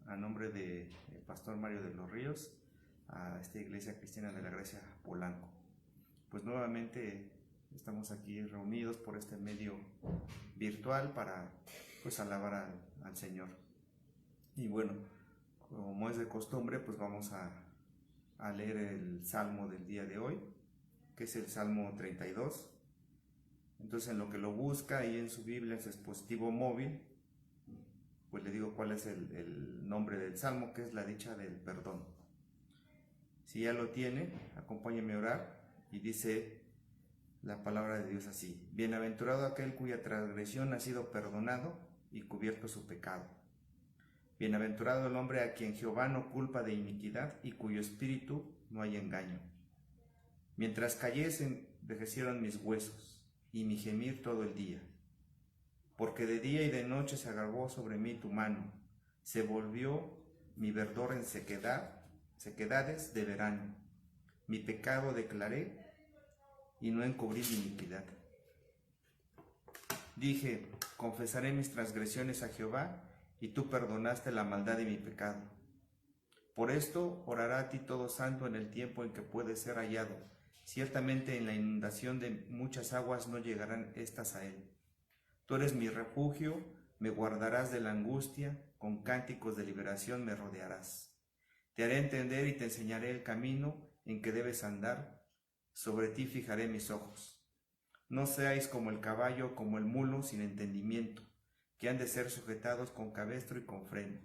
A nombre de Pastor Mario de los Ríos, a esta Iglesia Cristiana de la Gracia Polanco. Pues nuevamente estamos aquí reunidos por este medio virtual para alabar al Señor. Y bueno, como es de costumbre, pues vamos a leer el Salmo del día de hoy, que es el Salmo 32. Entonces, en lo que lo busca ahí en su Biblia, en su dispositivo móvil, pues le digo cuál es el nombre del Salmo, que es la dicha del perdón. Si ya lo tiene, acompáñeme a orar, y dice la palabra de Dios así: Bienaventurado aquel cuya transgresión ha sido perdonado y cubierto su pecado. Bienaventurado el hombre a quien Jehová no culpa de iniquidad y cuyo espíritu no hay engaño. Mientras callé se envejecieron mis huesos y mi gemir todo el día. Porque de día y de noche se agravó sobre mí tu mano, se volvió mi verdor en sequedades de verano. Mi pecado declaré y no encubrí mi iniquidad. Dije, confesaré mis transgresiones a Jehová, y tú perdonaste la maldad de mi pecado. Por esto orará a ti todo santo en el tiempo en que puede ser hallado. Ciertamente en la inundación de muchas aguas no llegarán estas a él. Tú eres mi refugio, me guardarás de la angustia, con cánticos de liberación me rodearás. Te haré entender y te enseñaré el camino en que debes andar, sobre ti fijaré mis ojos. No seáis como el caballo, como el mulo sin entendimiento, que han de ser sujetados con cabestro y con freno,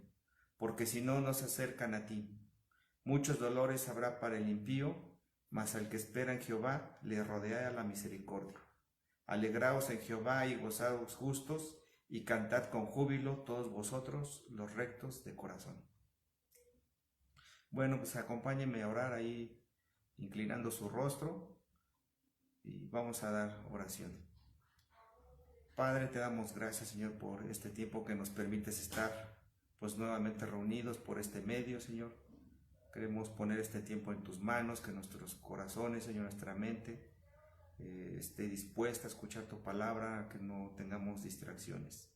porque si no, no se acercan a ti. Muchos dolores habrá para el impío, mas al que espera en Jehová le rodea la misericordia. Alegraos en Jehová y gozaos justos, y cantad con júbilo todos vosotros los rectos de corazón. Bueno, pues acompáñenme a orar ahí, inclinando su rostro, y vamos a dar oración. Padre, te damos gracias, Señor, por este tiempo que nos permites estar pues nuevamente reunidos por este medio, Señor. Queremos poner este tiempo en tus manos, que nuestros corazones, Señor, nuestra mente esté dispuesta a escuchar tu palabra, que no tengamos distracciones,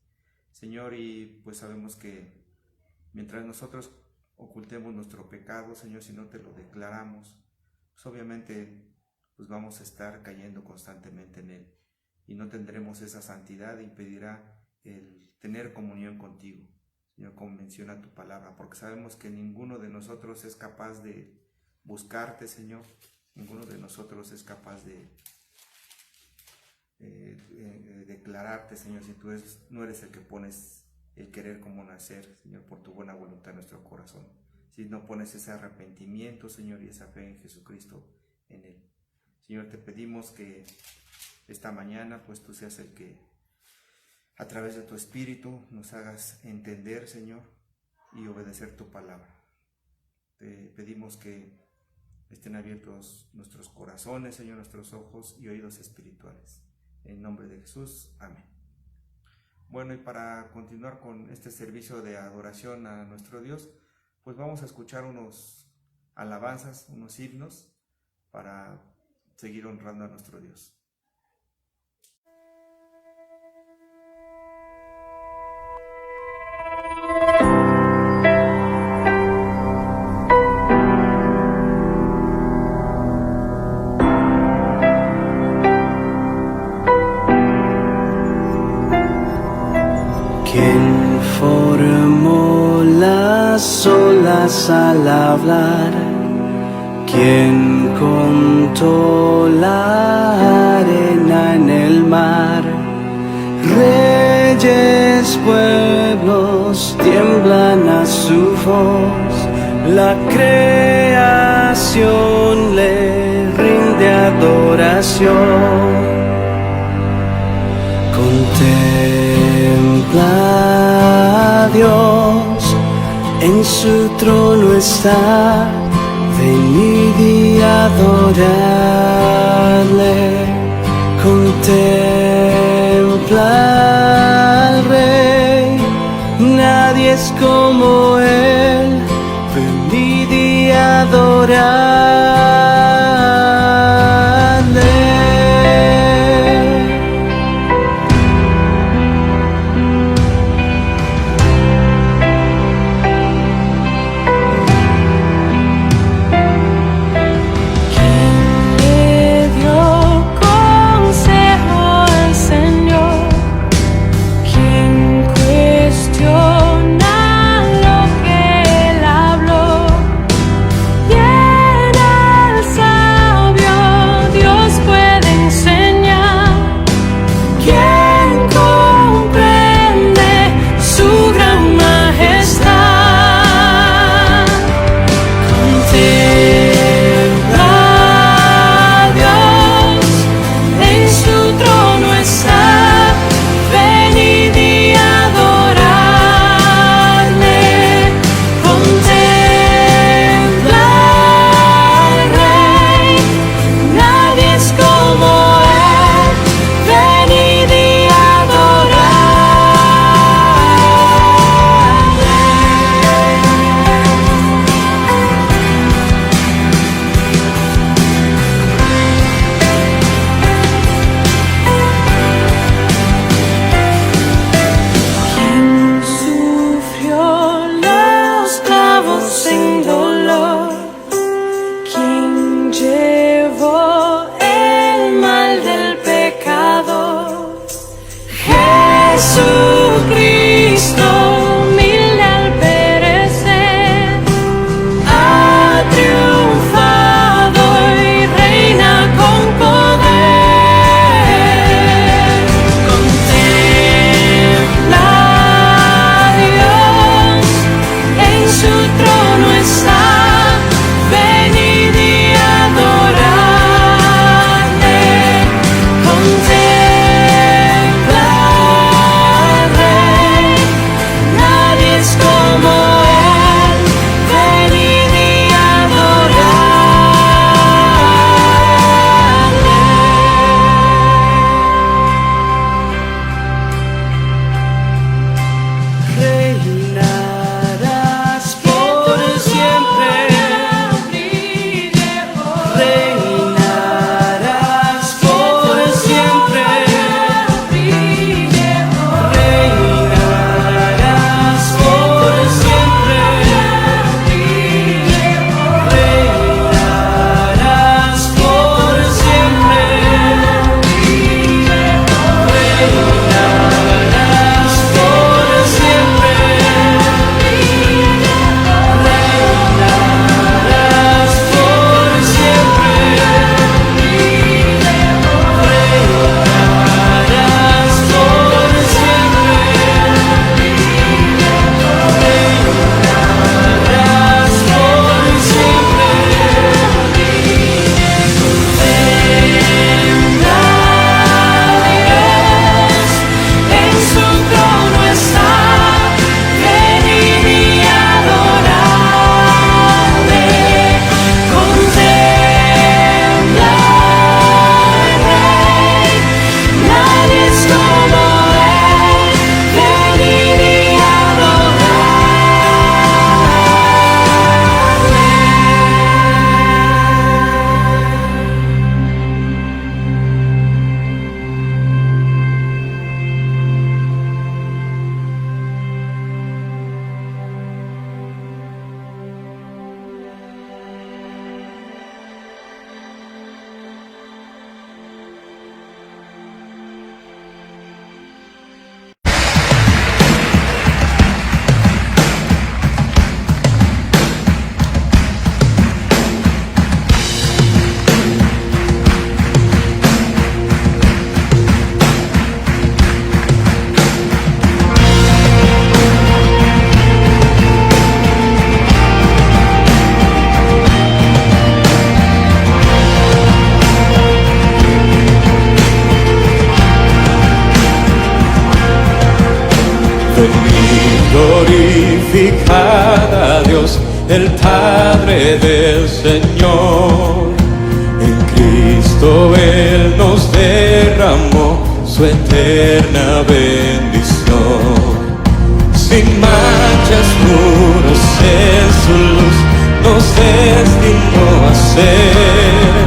Señor. Y pues sabemos que mientras nosotros ocultemos nuestro pecado, Señor, si no te lo declaramos, pues obviamente pues vamos a estar cayendo constantemente en él, y no tendremos esa santidad, impedirá el tener comunión contigo, Señor, como menciona tu palabra, porque sabemos que ninguno de nosotros es capaz de buscarte, Señor. Ninguno de nosotros es capaz de declararte, Señor, si tú no eres el que pones el querer como nacer, Señor, por tu buena voluntad en nuestro corazón. Si no pones ese arrepentimiento, Señor, y esa fe en Jesucristo en él. Señor, te pedimos que esta mañana pues tú seas el que a través de tu Espíritu nos hagas entender, Señor, y obedecer tu palabra. Te pedimos que estén abiertos nuestros corazones, Señor, nuestros ojos y oídos espirituales. En nombre de Jesús, amén. Bueno, y para continuar con este servicio de adoración a nuestro Dios, pues vamos a escuchar unos alabanzas, unos himnos, para seguir honrando a nuestro Dios. ¿Quién formó las olas al hablar? ¿Quién contó la arena en el mar? Reyes, pueblos tiemblan a su voz, la creación le rinde adoración. Contempla a Dios, en su trono está, venid y adoradle. Contempla al Rey, nadie es como él, venid y adoradle. Jesucristo, humilde al perecer, ha triunfado y reina con poder. Contempla a Dios, en su trono está, venid y adoradle. Contempla al Rey, nadie es como Él, venid y adoradle. Reinarás por siempre, reinarás por siempre, reinarás por siempre, reinarás por siempre, reinarás por siempre, reinarás por siempre, reinarás por en su trono está, venid y adoradle. Contempla al Rey, nadie es como Él, venid y Venid, glorificad a Dios, el Padre del Señor. En Cristo Él nos derramó su eterna bendición. Sin manchas, puros en su luz, nos destinó a ser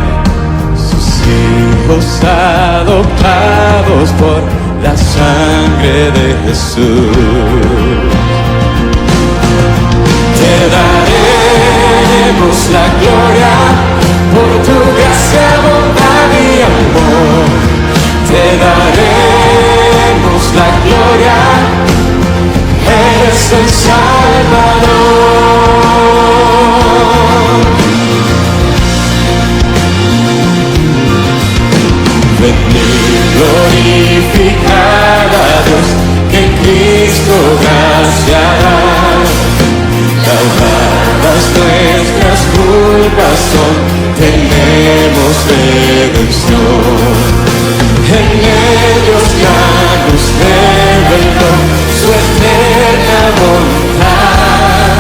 sus hijos adoptados por la sangre de Jesús. Te daremos la gloria por tu gracia, bondad y amor. Te daremos la gloria, eres el Salvador. Venid, glorificad a Dios, que en Cristo gracia da. Lavadas nuestras culpas son, tenemos redención. En ellos ya nos reveló su eterna voluntad,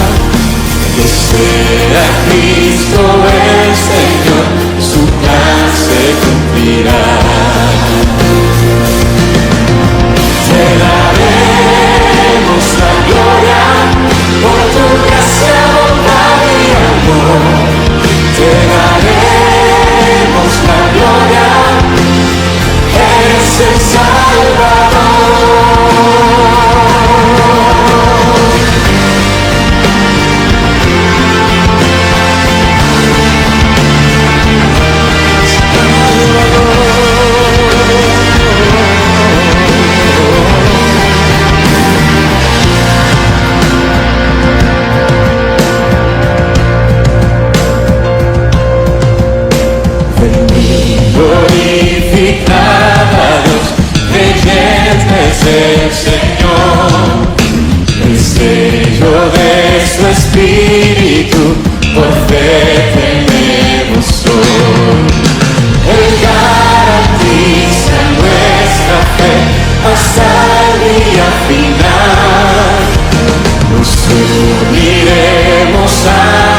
que sea Cristo el Señor, su plan se cumplirá. Te daremos la gloria por tu gracia, bondad y amor. Te daremos la gloria, eres el Salvador. es el Señor, el sello de su Espíritu, por fe tenemos hoy. Él garantiza nuestra fe hasta el día final. Nos uniremos a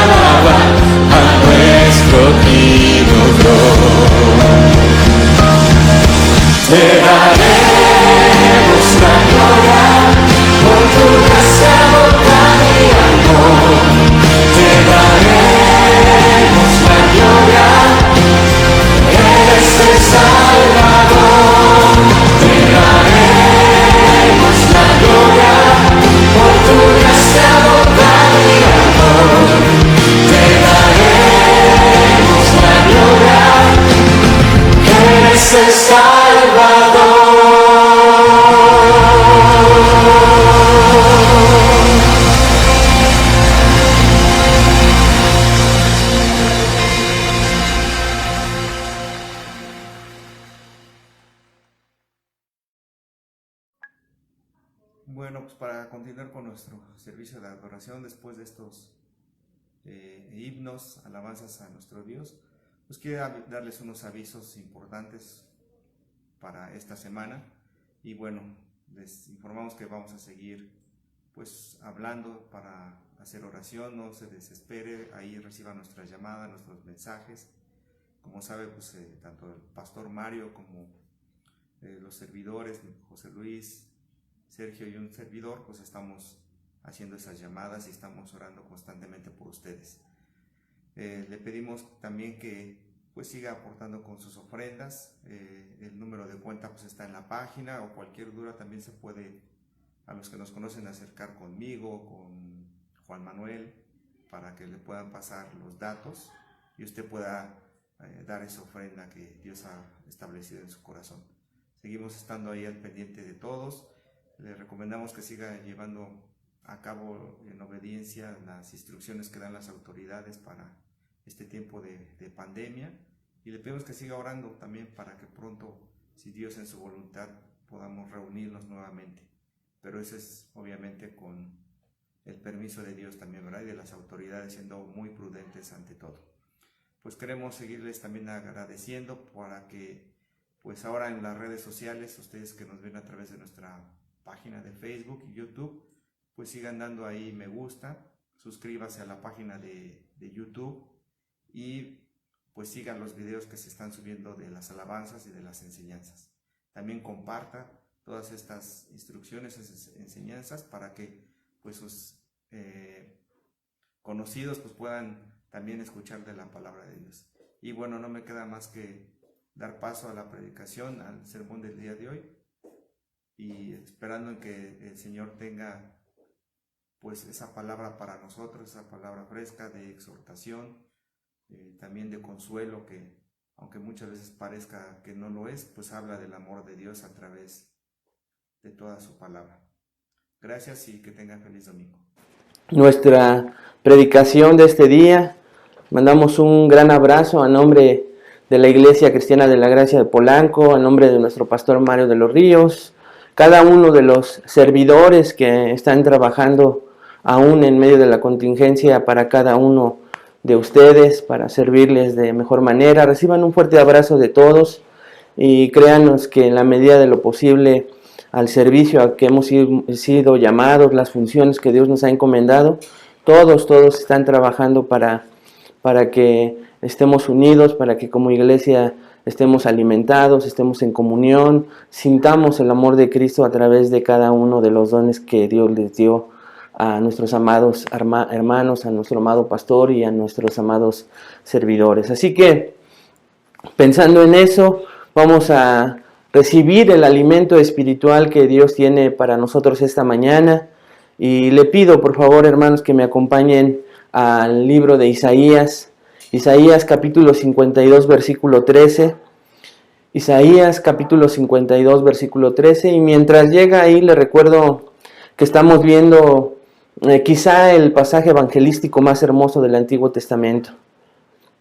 alabar a nuestro Cristo Dios. Te daremos la gloria por tu gracia, bondad y amor. Te daremos la gloria, eres el Salvador. Te daremos la gloria por tu gracia, bondad y amor. Te daremos la gloria, eres el Salvador. Bueno, pues para continuar con nuestro servicio de adoración después de estos himnos, alabanzas a nuestro Dios, pues quiero darles unos avisos importantes para esta semana. Y bueno, les informamos que vamos a seguir pues hablando para hacer oración. No se desespere, ahí reciba nuestras llamadas, nuestros mensajes. Como sabe, pues tanto el pastor Mario como los servidores, José Luis, Sergio y un servidor, pues estamos haciendo esas llamadas y estamos orando constantemente por ustedes. Le pedimos también que pues siga aportando con sus ofrendas. El número de cuenta pues está en la página, o cualquier duda también se puede, a los que nos conocen, acercar conmigo, con Juan Manuel, para que le puedan pasar los datos y usted pueda dar esa ofrenda que Dios ha establecido en su corazón. Seguimos estando ahí al pendiente de todos. Le recomendamos que siga llevando a cabo en obediencia las instrucciones que dan las autoridades para este tiempo de pandemia, y le pedimos que siga orando también para que pronto, si Dios en su voluntad, podamos reunirnos nuevamente. Pero eso es obviamente con el permiso de Dios también, ¿verdad? Y de las autoridades, siendo muy prudentes ante todo. Pues queremos seguirles también agradeciendo para que pues ahora en las redes sociales, ustedes que nos ven a través de nuestra página de Facebook y YouTube, pues sigan dando ahí me gusta, suscríbase a la página de YouTube y pues sigan los videos que se están subiendo de las alabanzas y de las enseñanzas. También comparta todas estas instrucciones, esas enseñanzas, para que pues sus conocidos pues puedan también escuchar de la palabra de Dios. Y bueno, no me queda más que dar paso a la predicación, al sermón del día de hoy, y esperando en que el Señor tenga pues esa palabra para nosotros, esa palabra fresca de exhortación, también de consuelo, que aunque muchas veces parezca que no lo es, pues habla del amor de Dios a través de toda su palabra. Gracias y que tengan feliz domingo. Nuestra predicación de este día, mandamos un gran abrazo a nombre de la Iglesia Cristiana de la Gracia de Polanco, a nombre de nuestro pastor Mario de los Ríos, cada uno de los servidores que están trabajando aún en medio de la contingencia para cada uno de ustedes, para servirles de mejor manera. Reciban un fuerte abrazo de todos y créanos que en la medida de lo posible al servicio a que hemos sido llamados, las funciones que Dios nos ha encomendado, todos están trabajando para que estemos unidos, para que como iglesia estemos alimentados, estemos en comunión, sintamos el amor de Cristo a través de cada uno de los dones que Dios les dio a nuestros amados hermanos, a nuestro amado pastor y a nuestros amados servidores. Así que, pensando en eso, vamos a recibir el alimento espiritual que Dios tiene para nosotros esta mañana. Y le pido, por favor, hermanos, que me acompañen al libro de Isaías capítulo 52, versículo 13. Isaías capítulo 52, versículo 13. Y mientras llega ahí, le recuerdo que estamos viendo quizá el pasaje evangelístico más hermoso del Antiguo Testamento.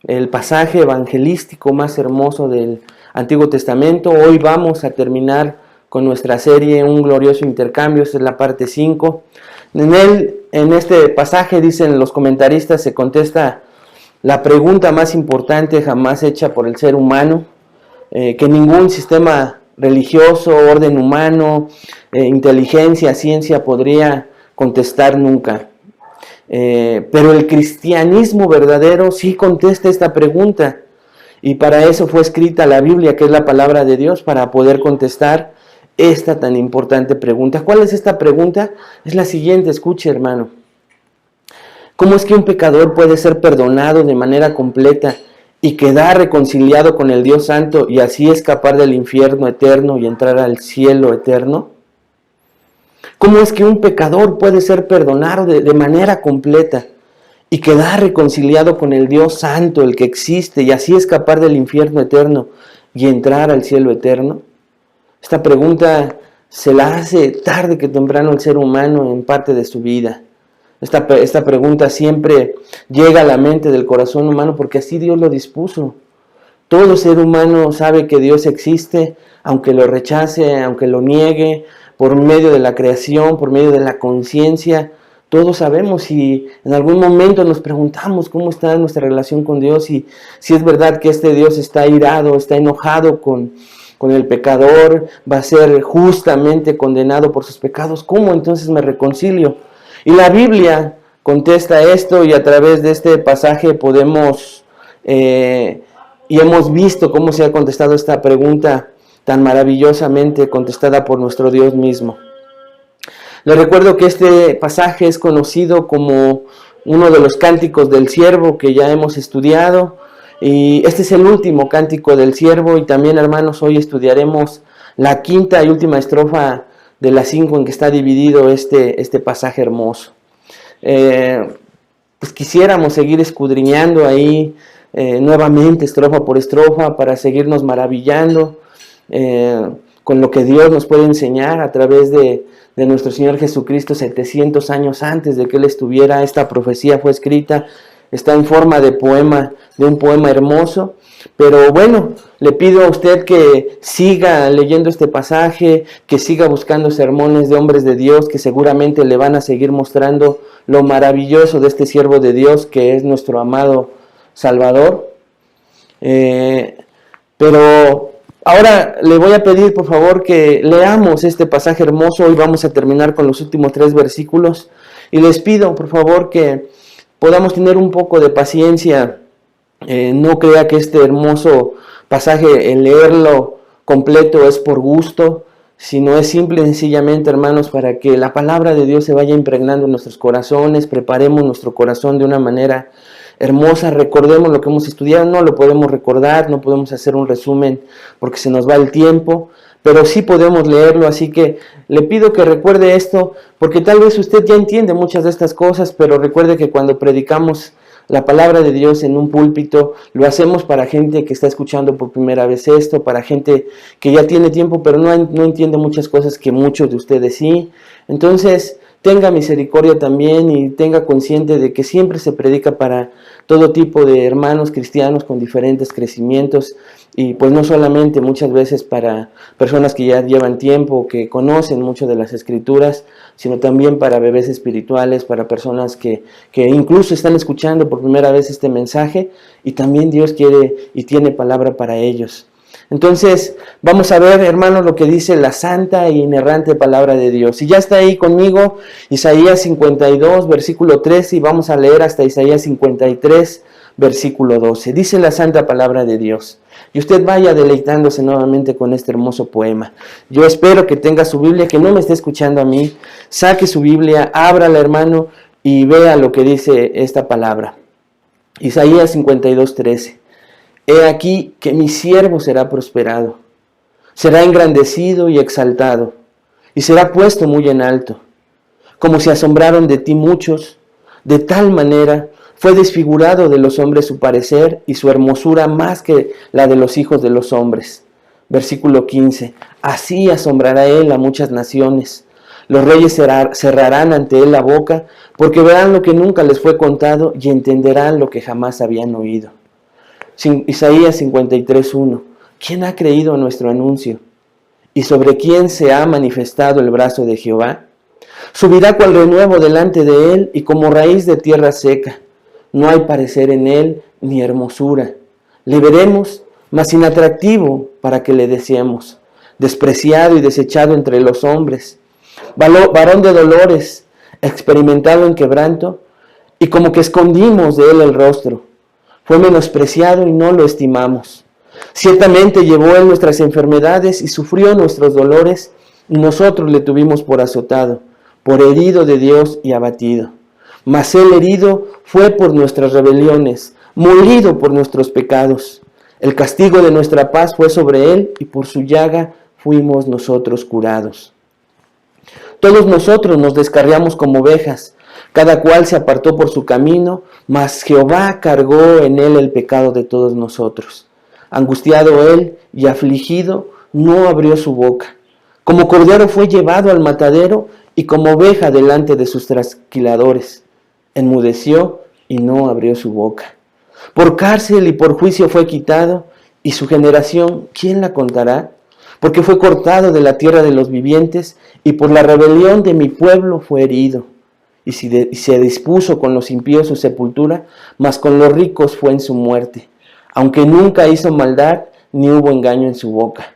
El pasaje evangelístico más hermoso del Antiguo Testamento. Hoy vamos a terminar con nuestra serie Un glorioso intercambio. Esta es la parte 5. En este pasaje, dicen los comentaristas, se contesta la pregunta más importante jamás hecha por el ser humano, que ningún sistema religioso, orden humano, inteligencia, ciencia podría contestar nunca. Pero el cristianismo verdadero sí contesta esta pregunta, y para eso fue escrita la Biblia, que es la palabra de Dios, para poder contestar esta tan importante pregunta. ¿Cuál es esta pregunta? Es la siguiente, escuche, hermano. ¿Cómo es que un pecador puede ser perdonado de manera completa y quedar reconciliado con el Dios Santo y así escapar del infierno eterno y entrar al cielo eterno? ¿Cómo es que un pecador puede ser perdonado de manera completa y quedar reconciliado con el Dios Santo, el que existe, y así escapar del infierno eterno y entrar al cielo eterno? Esta pregunta se la hace tarde que temprano el ser humano en parte de su vida. Esta pregunta siempre llega a la mente del corazón humano porque así Dios lo dispuso. Todo ser humano sabe que Dios existe, aunque lo rechace, aunque lo niegue, por medio de la creación, por medio de la conciencia. Todos sabemos, y en algún momento nos preguntamos cómo está nuestra relación con Dios, y si es verdad que este Dios está irado, está enojado con el pecador, va a ser justamente condenado por sus pecados. ¿Cómo entonces me reconcilio? Y la Biblia contesta esto, y a través de este pasaje podemos, y hemos visto cómo se ha contestado esta pregunta tan maravillosamente contestada por nuestro Dios mismo. Les recuerdo que este pasaje es conocido como uno de los cánticos del siervo que ya hemos estudiado, y este es el último cántico del siervo. Y también, hermanos, hoy estudiaremos la quinta y última estrofa de las 5 en que está dividido este pasaje hermoso. Pues quisiéramos seguir escudriñando ahí nuevamente estrofa por estrofa para seguirnos maravillando con lo que Dios nos puede enseñar a través de nuestro Señor Jesucristo 700 años antes de que Él estuviera. Esta profecía fue escrita, está en forma de poema, de un poema hermoso. Pero bueno, le pido a usted que siga leyendo este pasaje, que siga buscando sermones de hombres de Dios que seguramente le van a seguir mostrando lo maravilloso de este siervo de Dios que es nuestro amado Salvador. Pero ahora le voy a pedir, por favor, que leamos este pasaje hermoso. Hoy vamos a terminar con los últimos 3 versículos, y les pido, por favor, que podamos tener un poco de paciencia. No crea que este hermoso pasaje, el leerlo completo, es por gusto, sino es simple y sencillamente, hermanos, para que la palabra de Dios se vaya impregnando en nuestros corazones. Preparemos nuestro corazón de una manera hermosa, recordemos lo que hemos estudiado. No lo podemos recordar, no podemos hacer un resumen porque se nos va el tiempo, pero sí podemos leerlo. Así que le pido que recuerde esto, porque tal vez usted ya entiende muchas de estas cosas, pero recuerde que cuando predicamos la palabra de Dios en un púlpito, lo hacemos para gente que está escuchando por primera vez esto, para gente que ya tiene tiempo pero no entiende muchas cosas que muchos de ustedes sí. Entonces, tenga misericordia también y tenga consciente de que siempre se predica para todo tipo de hermanos cristianos con diferentes crecimientos, y pues no solamente muchas veces para personas que ya llevan tiempo, que conocen mucho de las escrituras, sino también para bebés espirituales, para personas que incluso están escuchando por primera vez este mensaje, y también Dios quiere y tiene palabra para ellos. Entonces, vamos a ver, hermanos, lo que dice la santa e inerrante palabra de Dios. Y ya está ahí conmigo Isaías 52, versículo 13, y vamos a leer hasta Isaías 53, versículo 12. Dice la santa palabra de Dios. Y usted vaya deleitándose nuevamente con este hermoso poema. Yo espero que tenga su Biblia, que no me esté escuchando a mí. Saque su Biblia, ábrala, hermano, y vea lo que dice esta palabra. Isaías 52, 13. He aquí que mi siervo será prosperado, será engrandecido y exaltado, y será puesto muy en alto. Como se asombraron de ti muchos, de tal manera fue desfigurado de los hombres su parecer, y su hermosura más que la de los hijos de los hombres. Versículo 15. Así asombrará él a muchas naciones. Los reyes cerrarán ante él la boca, porque verán lo que nunca les fue contado, y entenderán lo que jamás habían oído. Isaías 53:1. ¿Quién ha creído a nuestro anuncio? y sobre quien se ha manifestado el brazo de Jehová. Subirá cual renuevo delante de él y como raíz de tierra seca. No hay parecer en él ni hermosura. Le veremos, mas sin atractivo para que le deseemos. Despreciado y desechado entre los hombres. Varón de dolores, experimentado en quebranto, y como que escondimos de él el rostro. Fue menospreciado y no lo estimamos. Ciertamente llevó él nuestras enfermedades y sufrió nuestros dolores, y nosotros le tuvimos por azotado, por herido de Dios y abatido. Mas él herido fue por nuestras rebeliones, molido por nuestros pecados. El castigo de nuestra paz fue sobre él, y por su llaga fuimos nosotros curados. Todos nosotros nos descarriamos como ovejas, cada cual se apartó por su camino, mas Jehová cargó en él el pecado de todos nosotros. Angustiado él y afligido, no abrió su boca. Como cordero fue llevado al matadero, y como oveja delante de sus trasquiladores. Enmudeció y no abrió su boca. Por cárcel y por juicio fue quitado, y su generación, ¿quién la contará? Porque fue cortado de la tierra de los vivientes, y por la rebelión de mi pueblo fue herido. Y se dispuso con los impíos su sepultura, mas con los ricos fue en su muerte. Aunque nunca hizo maldad, ni hubo engaño en su boca.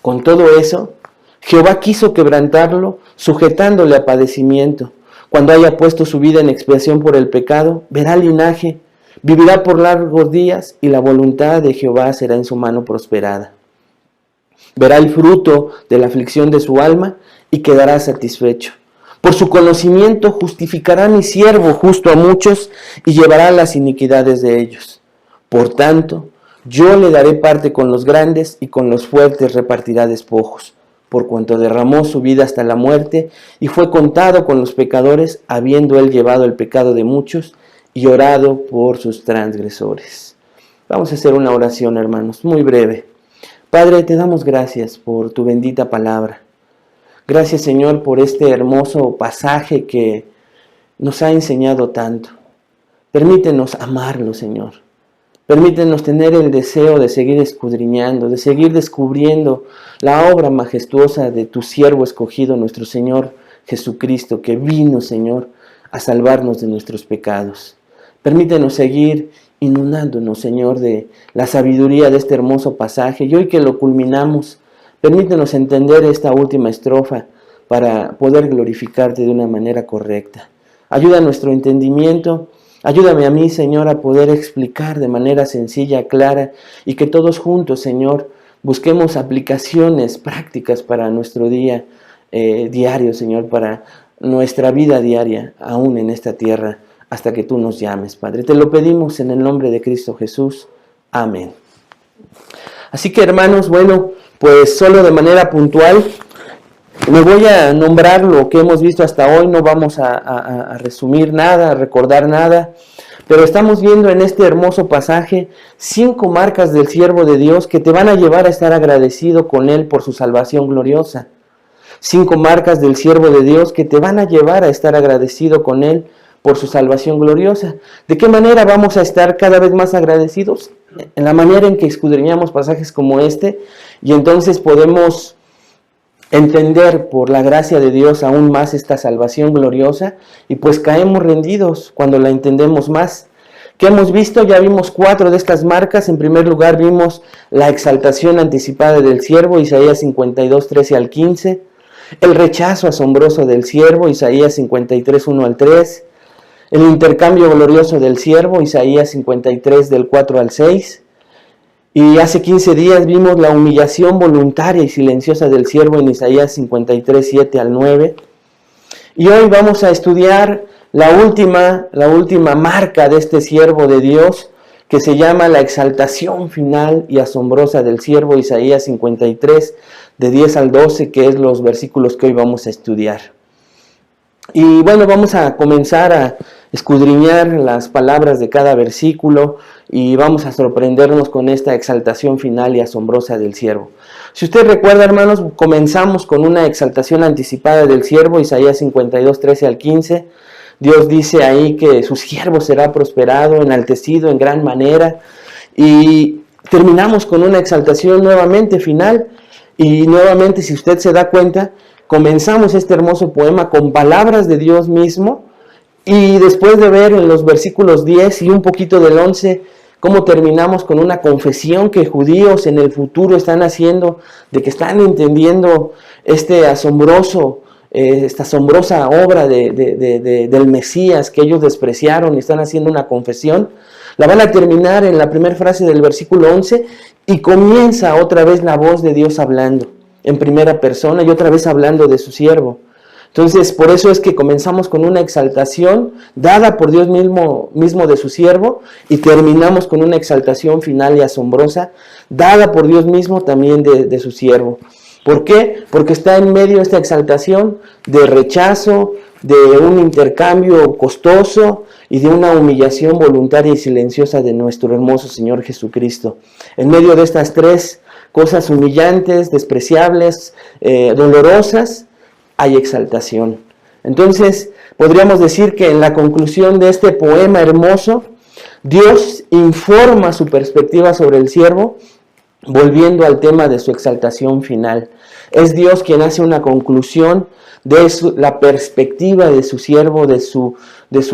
Con todo eso, Jehová quiso quebrantarlo, sujetándole a padecimiento. Cuando haya puesto su vida en expiación por el pecado, verá linaje, vivirá por largos días, y la voluntad de Jehová será en su mano prosperada. Verá el fruto de la aflicción de su alma, y quedará satisfecho. Por su conocimiento justificará mi siervo justo a muchos, y llevará las iniquidades de ellos. Por tanto, yo le daré parte con los grandes, y con los fuertes repartirá despojos. Por cuanto derramó su vida hasta la muerte, y fue contado con los pecadores, habiendo él llevado el pecado de muchos, y orado por sus transgresores. Vamos a hacer una oración, hermanos, muy breve. Padre, te damos gracias por tu bendita palabra. Gracias, Señor, por este hermoso pasaje que nos ha enseñado tanto. Permítenos amarlo, Señor. Permítenos tener el deseo de seguir escudriñando, de seguir descubriendo la obra majestuosa de tu siervo escogido, nuestro Señor Jesucristo, que vino, Señor, a salvarnos de nuestros pecados. Permítenos seguir inundándonos, Señor, de la sabiduría de este hermoso pasaje. Y hoy que lo culminamos, permítenos entender esta última estrofa para poder glorificarte de una manera correcta. Ayuda a nuestro entendimiento. Ayúdame a mí, Señor, a poder explicar de manera sencilla, clara, y que todos juntos, Señor, busquemos aplicaciones prácticas para nuestro día diario, Señor, para nuestra vida diaria, aún en esta tierra, hasta que tú nos llames, Padre. Te lo pedimos en el nombre de Cristo Jesús. Amén. Así que, hermanos, bueno, pues solo de manera puntual, me voy a nombrar lo que hemos visto hasta hoy, no vamos a resumir nada, a recordar nada, pero estamos viendo en este hermoso pasaje 5 marcas del siervo de Dios que te van a llevar a estar agradecido con Él por su salvación gloriosa. 5 marcas del siervo de Dios que te van a llevar a estar agradecido con Él por su salvación gloriosa. ¿De qué manera vamos a estar cada vez más agradecidos? En la manera en que escudriñamos pasajes como este, y entonces podemos entender por la gracia de Dios aún más esta salvación gloriosa, y pues caemos rendidos cuando la entendemos más. ¿Qué hemos visto? Ya vimos 4 de estas marcas. En primer lugar vimos la exaltación anticipada del siervo, Isaías 52, 13 al 15, el rechazo asombroso del siervo, Isaías 53, 1 al 3, el intercambio glorioso del siervo, Isaías 53, del 4 al 6, y hace 15 días vimos la humillación voluntaria y silenciosa del siervo en Isaías 53, 7 al 9. Y hoy vamos a estudiar la última marca de este siervo de Dios, que se llama la exaltación final y asombrosa del siervo, Isaías 53, de 10 al 12, que es los versículos que hoy vamos a estudiar. Y bueno, vamos a comenzar a escudriñar las palabras de cada versículo y vamos a sorprendernos con esta exaltación final y asombrosa del siervo. Si usted recuerda, hermanos, comenzamos con una exaltación anticipada del siervo, Isaías 52, 13 al 15. Dios dice ahí que su siervo será prosperado, enaltecido en gran manera, y terminamos con una exaltación nuevamente final, Y nuevamente, si usted se da cuenta, comenzamos este hermoso poema con palabras de Dios mismo, y después de ver en los versículos 10 y un poquito del 11, cómo terminamos con una confesión que judíos en el futuro están haciendo, de que están entendiendo esta asombrosa obra del Mesías que ellos despreciaron y están haciendo una confesión, la van a terminar en la primera frase del versículo 11 y comienza otra vez la voz de Dios hablando en primera persona y otra vez hablando de su siervo. Entonces, por eso es que comenzamos con una exaltación dada por Dios mismo de su siervo y terminamos con una exaltación final y asombrosa dada por Dios mismo también de su siervo. ¿Por qué? Porque está en medio de esta exaltación de rechazo, de un intercambio costoso y de una humillación voluntaria y silenciosa de nuestro hermoso Señor Jesucristo. En medio de estas tres cosas humillantes, despreciables, dolorosas, hay exaltación. Entonces, podríamos decir que en la conclusión de este poema hermoso, Dios informa su perspectiva sobre el siervo, volviendo al tema de su exaltación final. Es Dios quien hace una conclusión de la perspectiva de su siervo, de su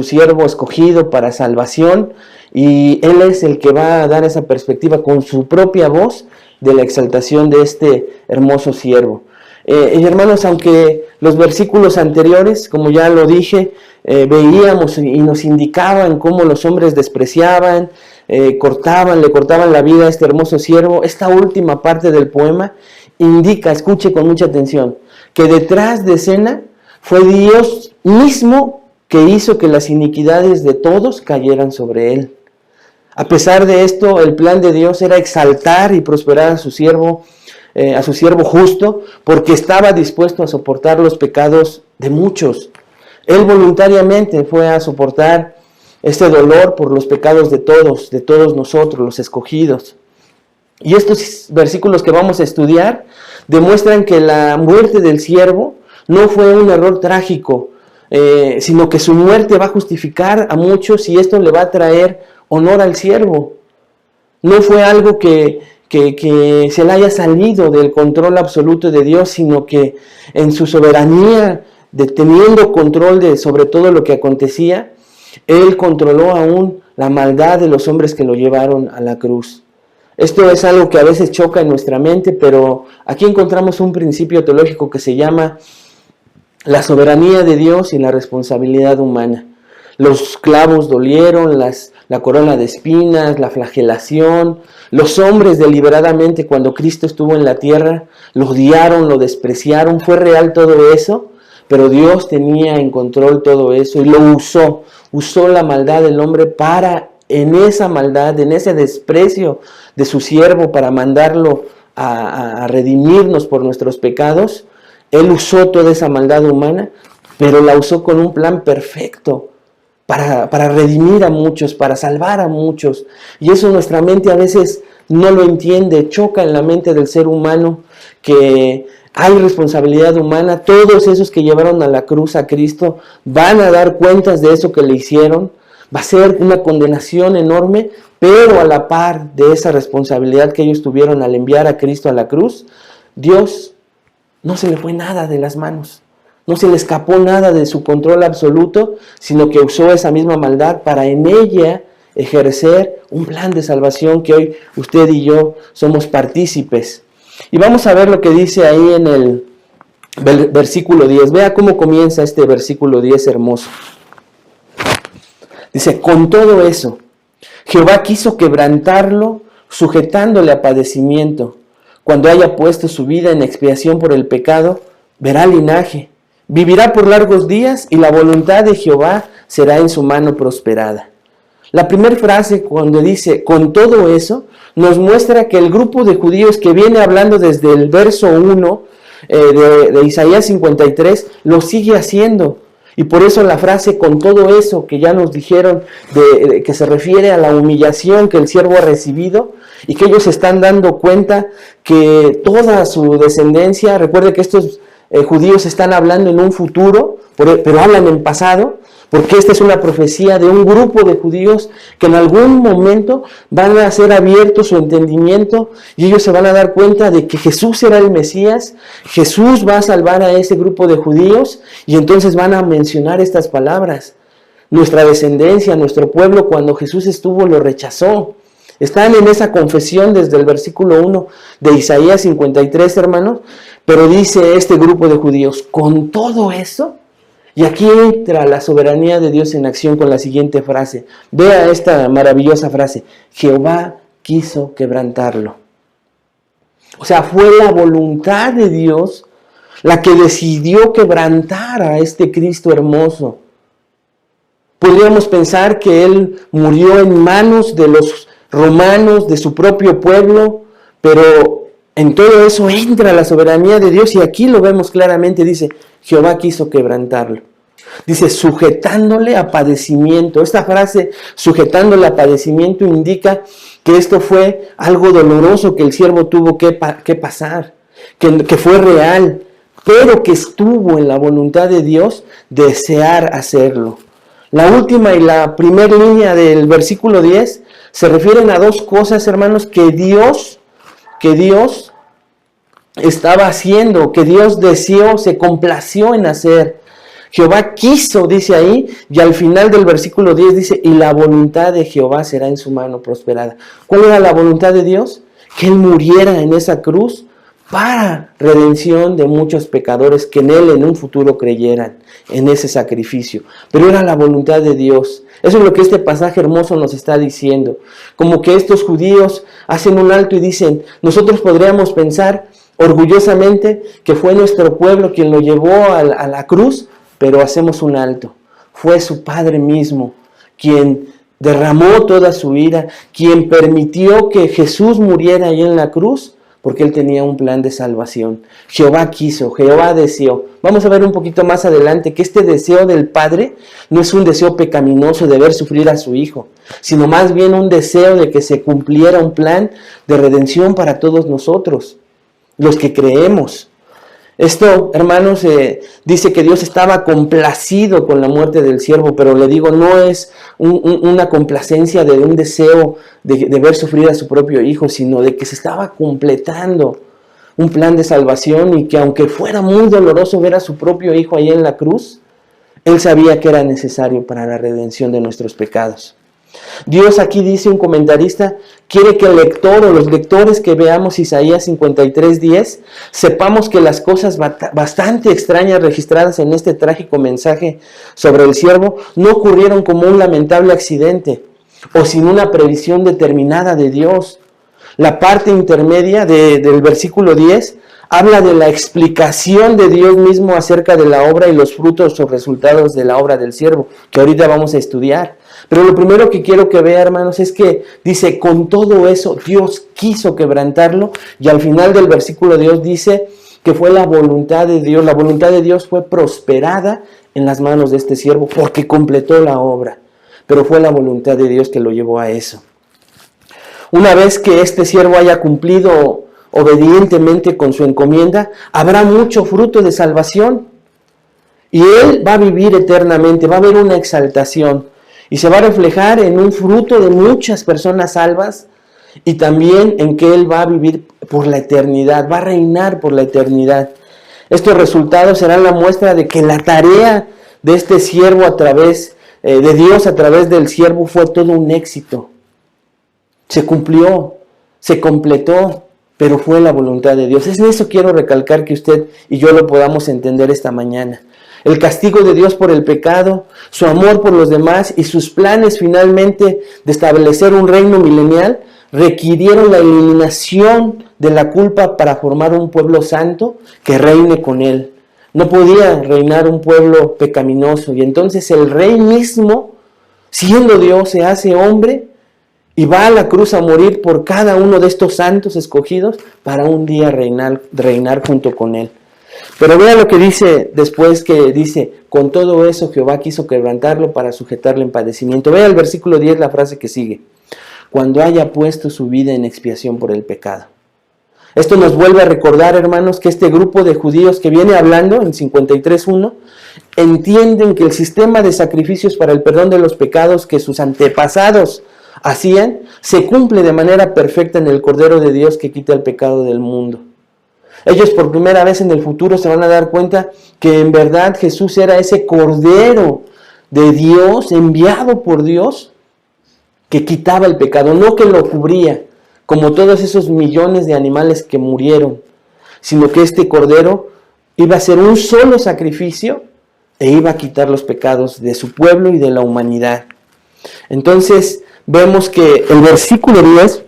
siervo escogido para salvación, y Él es el que va a dar esa perspectiva con su propia voz de la exaltación de este hermoso siervo. Y hermanos, aunque los versículos anteriores, como ya lo dije, veíamos y nos indicaban cómo los hombres despreciaban, le cortaban la vida a este hermoso siervo, esta última parte del poema indica, escuche con mucha atención, que detrás de escena fue Dios mismo que hizo que las iniquidades de todos cayeran sobre él. A pesar de esto, el plan de Dios era exaltar y prosperar a su siervo justo, porque estaba dispuesto a soportar los pecados de muchos. Él voluntariamente fue a soportar este dolor por los pecados de todos nosotros, los escogidos. Y estos versículos que vamos a estudiar demuestran que la muerte del siervo no fue un error trágico, sino que su muerte va a justificar a muchos y esto le va a traer honor al siervo. No fue algo que se le haya salido del control absoluto de Dios, sino que en su soberanía, teniendo control sobre todo lo que acontecía, Él controló aún la maldad de los hombres que lo llevaron a la cruz. Esto es algo que a veces choca en nuestra mente, pero aquí encontramos un principio teológico que se llama la soberanía de Dios y la responsabilidad humana. Los clavos dolieron, la corona de espinas, la flagelación. Los hombres deliberadamente, cuando Cristo estuvo en la tierra, lo odiaron, lo despreciaron. Fue real todo eso, pero Dios tenía en control todo eso y lo usó. Usó la maldad del hombre para, en esa maldad, en ese desprecio de su siervo, para mandarlo a redimirnos por nuestros pecados. Él usó toda esa maldad humana, pero la usó con un plan perfecto. Para redimir a muchos, para salvar a muchos. Y eso nuestra mente a veces no lo entiende, choca en la mente del ser humano que hay responsabilidad humana. Todos esos que llevaron a la cruz a Cristo van a dar cuentas de eso que le hicieron. Va a ser una condenación enorme, pero a la par de esa responsabilidad que ellos tuvieron al enviar a Cristo a la cruz, Dios no se le fue nada de las manos. No se le escapó nada de su control absoluto, sino que usó esa misma maldad para en ella ejercer un plan de salvación que hoy usted y yo somos partícipes. Y vamos a ver lo que dice ahí en el versículo 10. Vea cómo comienza este versículo 10 hermoso. Dice, con todo eso, Jehová quiso quebrantarlo, sujetándole a padecimiento. Cuando haya puesto su vida en expiación por el pecado, verá linaje. Vivirá por largos días y la voluntad de Jehová será en su mano prosperada. La primera frase cuando dice con todo eso nos muestra que el grupo de judíos que viene hablando desde el verso 1 de Isaías 53 lo sigue haciendo. Y por eso la frase con todo eso que ya nos dijeron que se refiere a la humillación que el siervo ha recibido y que ellos están dando cuenta que toda su descendencia, recuerde que estos judíos están hablando en un futuro, pero hablan en pasado, porque esta es una profecía de un grupo de judíos que en algún momento van a ser abiertos su entendimiento y ellos se van a dar cuenta de que Jesús era el Mesías, Jesús va a salvar a ese grupo de judíos y entonces van a mencionar estas palabras. Nuestra descendencia, nuestro pueblo, cuando Jesús estuvo, lo rechazó. Están en esa confesión desde el versículo 1 de Isaías 53, hermanos, pero dice este grupo de judíos, con todo eso, y aquí entra la soberanía de Dios en acción con la siguiente frase. Vea esta maravillosa frase, Jehová quiso quebrantarlo. O sea, fue la voluntad de Dios la que decidió quebrantar a este Cristo hermoso. Podríamos pensar que Él murió en manos de los romanos, de su propio pueblo, pero en todo eso entra la soberanía de Dios y aquí lo vemos claramente, dice, Jehová quiso quebrantarlo. Dice, sujetándole a padecimiento. Esta frase, sujetándole a padecimiento, indica que esto fue algo doloroso que el siervo tuvo que pasar, que fue real, pero que estuvo en la voluntad de Dios desear hacerlo. La última y la primera línea del versículo 10 se refieren a dos cosas, hermanos, que Dios estaba haciendo, que Dios deseó, se complació en hacer. Jehová quiso, dice ahí, y al final del versículo 10 dice, y la voluntad de Jehová será en su mano prosperada. ¿Cuál era la voluntad de Dios? Que Él muriera en esa cruz para redención de muchos pecadores que en Él en un futuro creyeran en ese sacrificio. Pero era la voluntad de Dios. Eso es lo que este pasaje hermoso nos está diciendo. Como que estos judíos hacen un alto y dicen, nosotros podríamos pensar orgullosamente que fue nuestro pueblo quien lo llevó a la cruz, pero hacemos un alto. Fue su Padre mismo quien derramó toda su ira, quien permitió que Jesús muriera ahí en la cruz, porque Él tenía un plan de salvación. Jehová quiso, Jehová deseó. Vamos a ver un poquito más adelante que este deseo del Padre no es un deseo pecaminoso de ver sufrir a su Hijo, sino más bien un deseo de que se cumpliera un plan de redención para todos nosotros, los que creemos. Esto, hermanos, dice que Dios estaba complacido con la muerte del siervo, pero le digo, no es una complacencia de un deseo de ver sufrir a su propio hijo, sino de que se estaba completando un plan de salvación y que aunque fuera muy doloroso ver a su propio hijo ahí en la cruz, Él sabía que era necesario para la redención de nuestros pecados. Dios, aquí dice un comentarista, quiere que el lector o los lectores que veamos Isaías 53:10 sepamos que las cosas bastante extrañas registradas en este trágico mensaje sobre el siervo no ocurrieron como un lamentable accidente o sin una previsión determinada de Dios. La parte intermedia del versículo 10 habla de la explicación de Dios mismo acerca de la obra y los frutos o resultados de la obra del siervo, que ahorita vamos a estudiar. Pero lo primero que quiero que vea, hermanos, es que dice, con todo eso Dios quiso quebrantarlo, y al final del versículo Dios dice que fue la voluntad de Dios. La voluntad de Dios fue prosperada en las manos de este siervo porque completó la obra, pero fue la voluntad de Dios que lo llevó a eso. Una vez que este siervo haya cumplido obedientemente con su encomienda, habrá mucho fruto de salvación y él va a vivir eternamente, va a haber una exaltación y se va a reflejar en un fruto de muchas personas salvas y también en que él va a vivir por la eternidad, va a reinar por la eternidad. Estos resultados serán la muestra de que la tarea de este siervo a través de Dios, a través del siervo, fue todo un éxito. Se cumplió, se completó, pero fue la voluntad de Dios. Es eso quiero recalcar que usted y yo lo podamos entender esta mañana. El castigo de Dios por el pecado, su amor por los demás y sus planes finalmente de establecer un reino milenial requirieron la eliminación de la culpa para formar un pueblo santo que reine con Él. No podía reinar un pueblo pecaminoso y entonces el Rey mismo, siendo Dios, se hace hombre y va a la cruz a morir por cada uno de estos santos escogidos para un día reinar junto con Él. Pero vea lo que dice después, que dice, con todo eso Jehová quiso quebrantarlo para sujetarlo en padecimiento. Vea el versículo 10, la frase que sigue. Cuando haya puesto su vida en expiación por el pecado. Esto nos vuelve a recordar, hermanos, que este grupo de judíos que viene hablando en 53.1 entienden que el sistema de sacrificios para el perdón de los pecados que sus antepasados hacían se cumple de manera perfecta en el Cordero de Dios que quita el pecado del mundo. Ellos por primera vez en el futuro se van a dar cuenta que en verdad Jesús era ese Cordero de Dios, enviado por Dios, que quitaba el pecado, no que lo cubría, como todos esos millones de animales que murieron, sino que este Cordero iba a ser un solo sacrificio e iba a quitar los pecados de su pueblo y de la humanidad. Entonces vemos que el versículo 10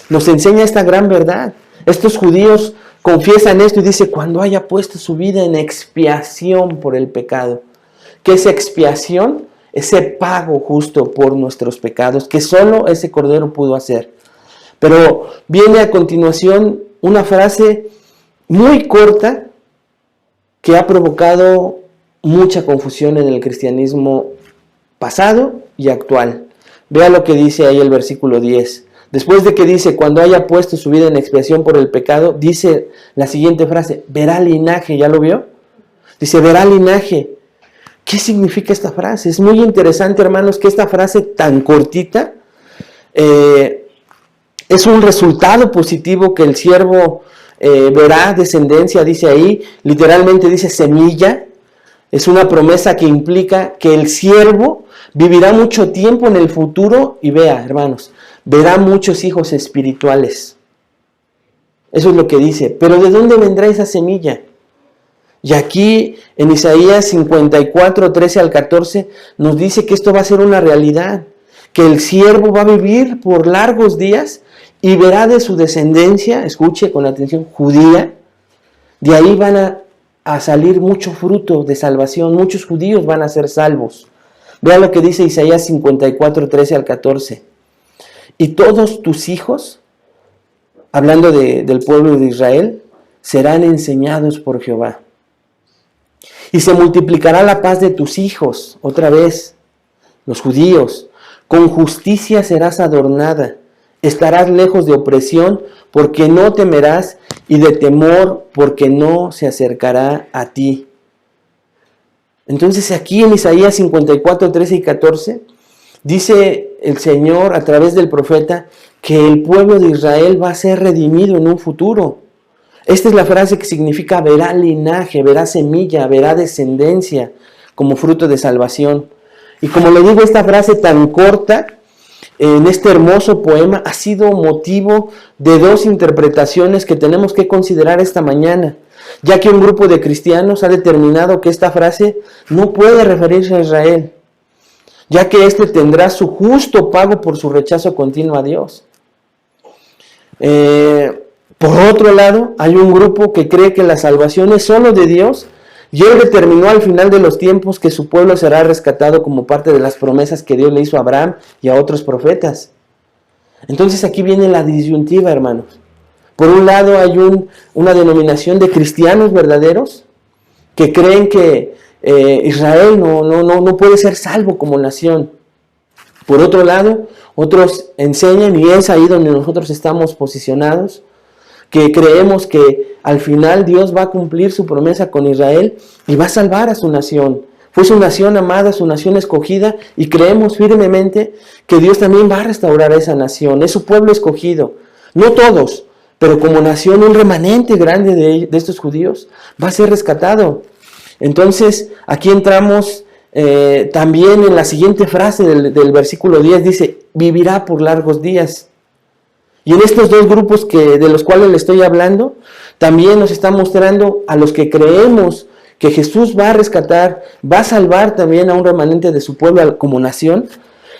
nos enseña esta gran verdad. Estos judíos confiesan esto y dice, cuando haya puesto su vida en expiación por el pecado. ¿Qué es expiación? Ese pago justo por nuestros pecados, que solo ese Cordero pudo hacer. Pero viene a continuación una frase muy corta que ha provocado mucha confusión en el cristianismo pasado y actual. Vea lo que dice ahí el versículo 10. Después de que dice, cuando haya puesto su vida en expiación por el pecado, dice la siguiente frase, verá linaje, ¿ya lo vio? Dice, verá linaje. ¿Qué significa esta frase? Es muy interesante, hermanos, que esta frase tan cortita es un resultado positivo que el siervo verá descendencia, dice ahí, literalmente dice semilla. Es una promesa que implica que el siervo vivirá mucho tiempo en el futuro y vea, hermanos, verá muchos hijos espirituales. Eso es lo que dice. Pero ¿de dónde vendrá esa semilla? Y aquí en Isaías 54, 13 al 14 nos dice que esto va a ser una realidad, que el siervo va a vivir por largos días y verá de su descendencia, escuche con atención, judía, de ahí van a salir mucho fruto de salvación, muchos judíos van a ser salvos. Vea lo que dice Isaías 54, 13 al 14. Y todos tus hijos, hablando del pueblo de Israel, serán enseñados por Jehová. Y se multiplicará la paz de tus hijos, otra vez, los judíos. Con justicia serás adornada, estarás lejos de opresión, porque no temerás, y de temor, porque no se acercará a ti. Entonces aquí en Isaías 54, 13 y 14, dice el Señor a través del profeta que el pueblo de Israel va a ser redimido en un futuro. Esta es la frase que significa verá linaje, verá semilla, verá descendencia como fruto de salvación. Y como le digo, esta frase tan corta en este hermoso poema ha sido motivo de dos interpretaciones que tenemos que considerar esta mañana, ya que un grupo de cristianos ha determinado que esta frase no puede referirse a Israel, ya que éste tendrá su justo pago por su rechazo continuo a Dios. Por otro lado, hay un grupo que cree que la salvación es solo de Dios y Él determinó al final de los tiempos que su pueblo será rescatado como parte de las promesas que Dios le hizo a Abraham y a otros profetas. Entonces aquí viene la disyuntiva, hermanos. Por un lado hay una denominación de cristianos verdaderos que creen que Israel no puede ser salvo como nación. Por otro lado, otros enseñan, y es ahí donde nosotros estamos posicionados, que creemos que al final Dios va a cumplir su promesa con Israel y va a salvar a su nación. Fue su nación amada, su nación escogida, y creemos firmemente que Dios también va a restaurar a esa nación. Es su pueblo escogido. No todos, pero como nación, un remanente grande de estos judíos va a ser rescatado. Entonces, aquí entramos también en la siguiente frase del versículo 10, dice, vivirá por largos días. Y en estos dos grupos de los cuales le estoy hablando, también nos está mostrando a los que creemos que Jesús va a rescatar, va a salvar también a un remanente de su pueblo como nación.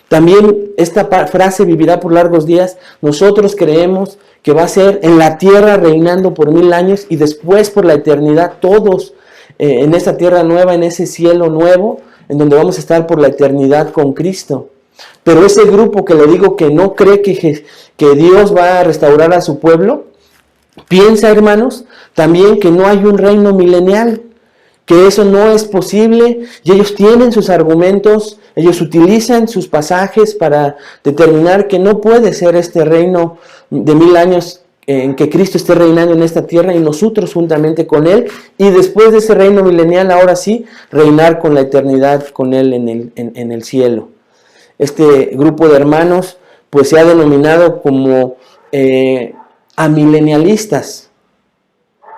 También esta frase, vivirá por largos días, nosotros creemos que va a ser en la tierra reinando por 1000 años y después por la eternidad, todos en esta tierra nueva, en ese cielo nuevo, en donde vamos a estar por la eternidad con Cristo. Pero ese grupo que le digo que no cree que Dios va a restaurar a su pueblo, piensa, hermanos, también que no hay un reino milenial, que eso no es posible, y ellos tienen sus argumentos, ellos utilizan sus pasajes para determinar que no puede ser este reino de 1000 años en que Cristo esté reinando en esta tierra y nosotros juntamente con Él, y después de ese reino milenial, ahora sí, reinar con la eternidad con Él en el cielo. Este grupo de hermanos pues se ha denominado como amilenialistas,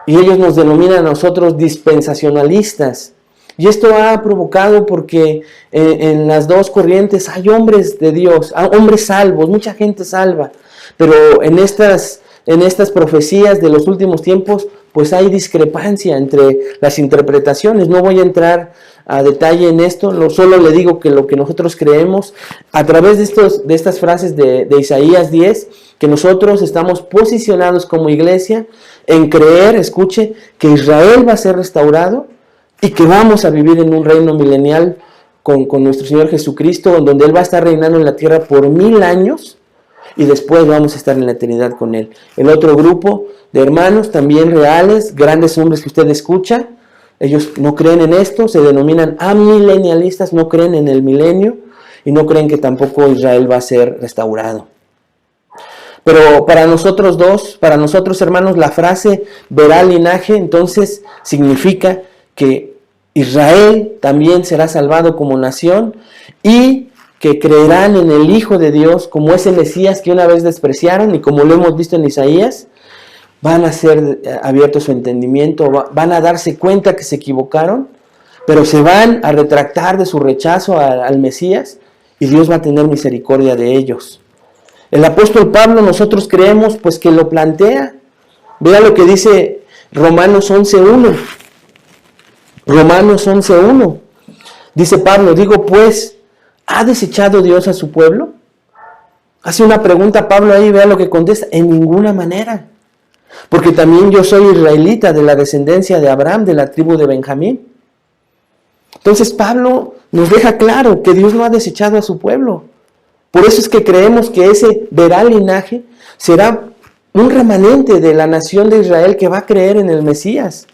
y ellos nos denominan a nosotros dispensacionalistas. Y esto ha provocado porque en las dos corrientes hay hombres de Dios, hombres salvos, mucha gente salva, pero en estas profecías de los últimos tiempos, pues hay discrepancia entre las interpretaciones. No voy a entrar a detalle en esto, solo le digo que lo que nosotros creemos, a través de estas frases de Isaías 10, que nosotros estamos posicionados como iglesia en creer, escuche, que Israel va a ser restaurado y que vamos a vivir en un reino milenial con nuestro Señor Jesucristo, donde Él va a estar reinando en la tierra por 1000 años, y después vamos a estar en la eternidad con Él. El otro grupo de hermanos, también reales, grandes hombres que usted escucha, ellos no creen en esto, se denominan amilenialistas, no creen en el milenio, y no creen que tampoco Israel va a ser restaurado. Pero para nosotros hermanos, la frase verá linaje, entonces significa que Israel también será salvado como nación, y que creerán en el Hijo de Dios como ese Mesías que una vez despreciaron, y como lo hemos visto en Isaías, van a ser abiertos su entendimiento, van a darse cuenta que se equivocaron, pero se van a retractar de su rechazo al Mesías, y Dios va a tener misericordia de ellos. El apóstol Pablo, nosotros creemos pues que lo plantea. Vea lo que dice Romanos 11:1. Romanos 11:1. Dice Pablo, digo pues, ¿ha desechado Dios a su pueblo? Hace una pregunta Pablo ahí, vea lo que contesta, en ninguna manera. Porque también yo soy israelita, de la descendencia de Abraham, de la tribu de Benjamín. Entonces Pablo nos deja claro que Dios no ha desechado a su pueblo. Por eso es que creemos que ese verá linaje será un remanente de la nación de Israel que va a creer en el Mesías.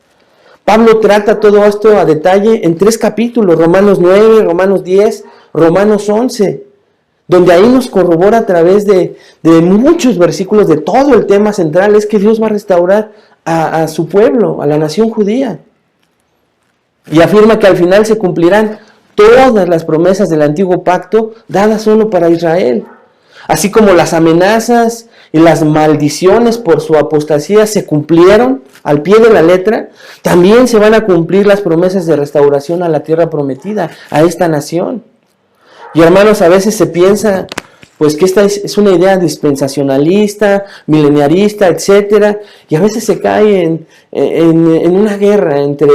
Pablo trata todo esto a detalle en 3 capítulos, Romanos 9, Romanos 10, Romanos 11, donde ahí nos corrobora a través de muchos versículos de todo el tema central, es que Dios va a restaurar a su pueblo, a la nación judía. Y afirma que al final se cumplirán todas las promesas del antiguo pacto dadas solo para Israel. Así como las amenazas y las maldiciones por su apostasía se cumplieron al pie de la letra, también se van a cumplir las promesas de restauración a la tierra prometida, a esta nación. Y hermanos, a veces se piensa pues que esta es una idea dispensacionalista, mileniarista, etcétera, y a veces se cae en una guerra entre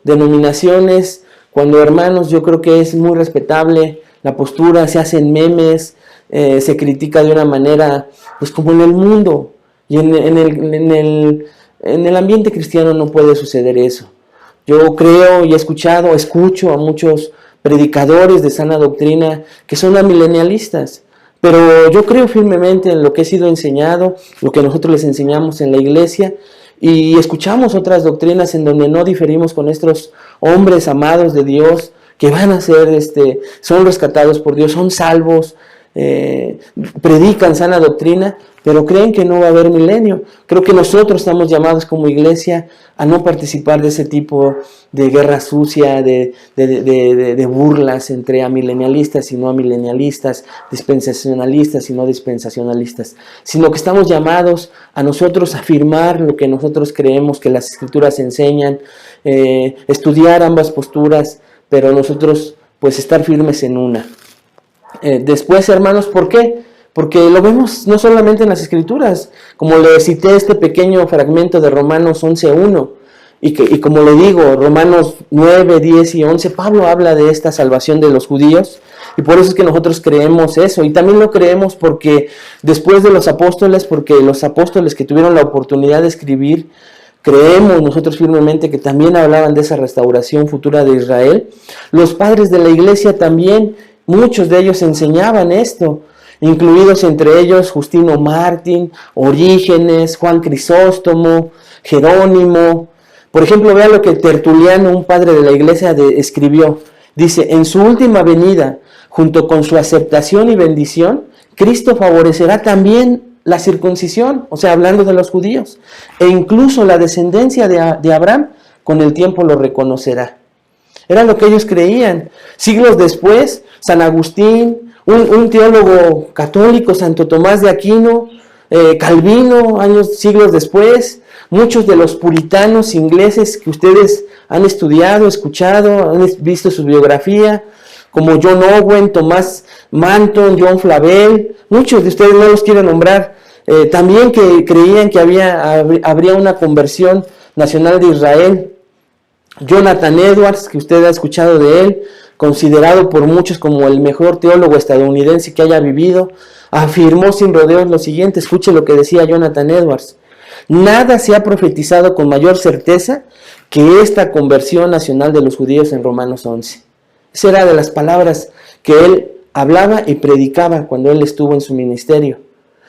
denominaciones, cuando hermanos yo creo que es muy respetable la postura, se hacen memes, se critica de una manera pues como en el mundo, y en el ambiente cristiano no puede suceder eso. Yo creo y escucho a muchos predicadores de sana doctrina que son amilenialistas, pero yo creo firmemente en lo que he sido enseñado, lo que nosotros les enseñamos en la iglesia, y escuchamos otras doctrinas en donde no diferimos con estos hombres amados de Dios que van a ser, son rescatados por Dios, son salvos, predican sana doctrina, pero creen que no va a haber milenio. Creo que nosotros estamos llamados como iglesia a no participar de ese tipo de guerra sucia, de burlas entre amilenialistas y no amilenialistas, dispensacionalistas y no dispensacionalistas, sino que estamos llamados a nosotros a afirmar lo que nosotros creemos que las Escrituras enseñan, estudiar ambas posturas, pero nosotros pues estar firmes en una. Después, hermanos, ¿por qué? Porque lo vemos no solamente en las Escrituras, como le cité este pequeño fragmento de Romanos 11:1, y como le digo, Romanos 9, 10 y 11, Pablo habla de esta salvación de los judíos, y por eso es que nosotros creemos eso, y también lo creemos porque después de los apóstoles, porque los apóstoles que tuvieron la oportunidad de escribir, creemos nosotros firmemente que también hablaban de esa restauración futura de Israel. Los padres de la iglesia también, muchos de ellos enseñaban esto, incluidos entre ellos Justino Mártir, Orígenes, Juan Crisóstomo, Jerónimo. Por ejemplo, vea lo que Tertuliano, un padre de la iglesia, escribió. Dice, en su última venida, junto con su aceptación y bendición, Cristo favorecerá también la circuncisión, o sea, hablando de los judíos, e incluso la descendencia de Abraham con el tiempo lo reconocerá. Era lo que ellos creían. Siglos después, San Agustín, un teólogo católico, Santo Tomás de Aquino, Calvino, siglos después, muchos de los puritanos ingleses que ustedes han estudiado, escuchado, han visto su biografía, como John Owen, Tomás Manton, John Flavel, muchos de ustedes no los quiero nombrar, también que creían que habría una conversión nacional de Israel. Jonathan Edwards, que usted ha escuchado de él, considerado por muchos como el mejor teólogo estadounidense que haya vivido, afirmó sin rodeos lo siguiente, escuche lo que decía Jonathan Edwards: nada se ha profetizado con mayor certeza que esta conversión nacional de los judíos en Romanos 11. Esa era de las palabras que él hablaba y predicaba cuando él estuvo en su ministerio.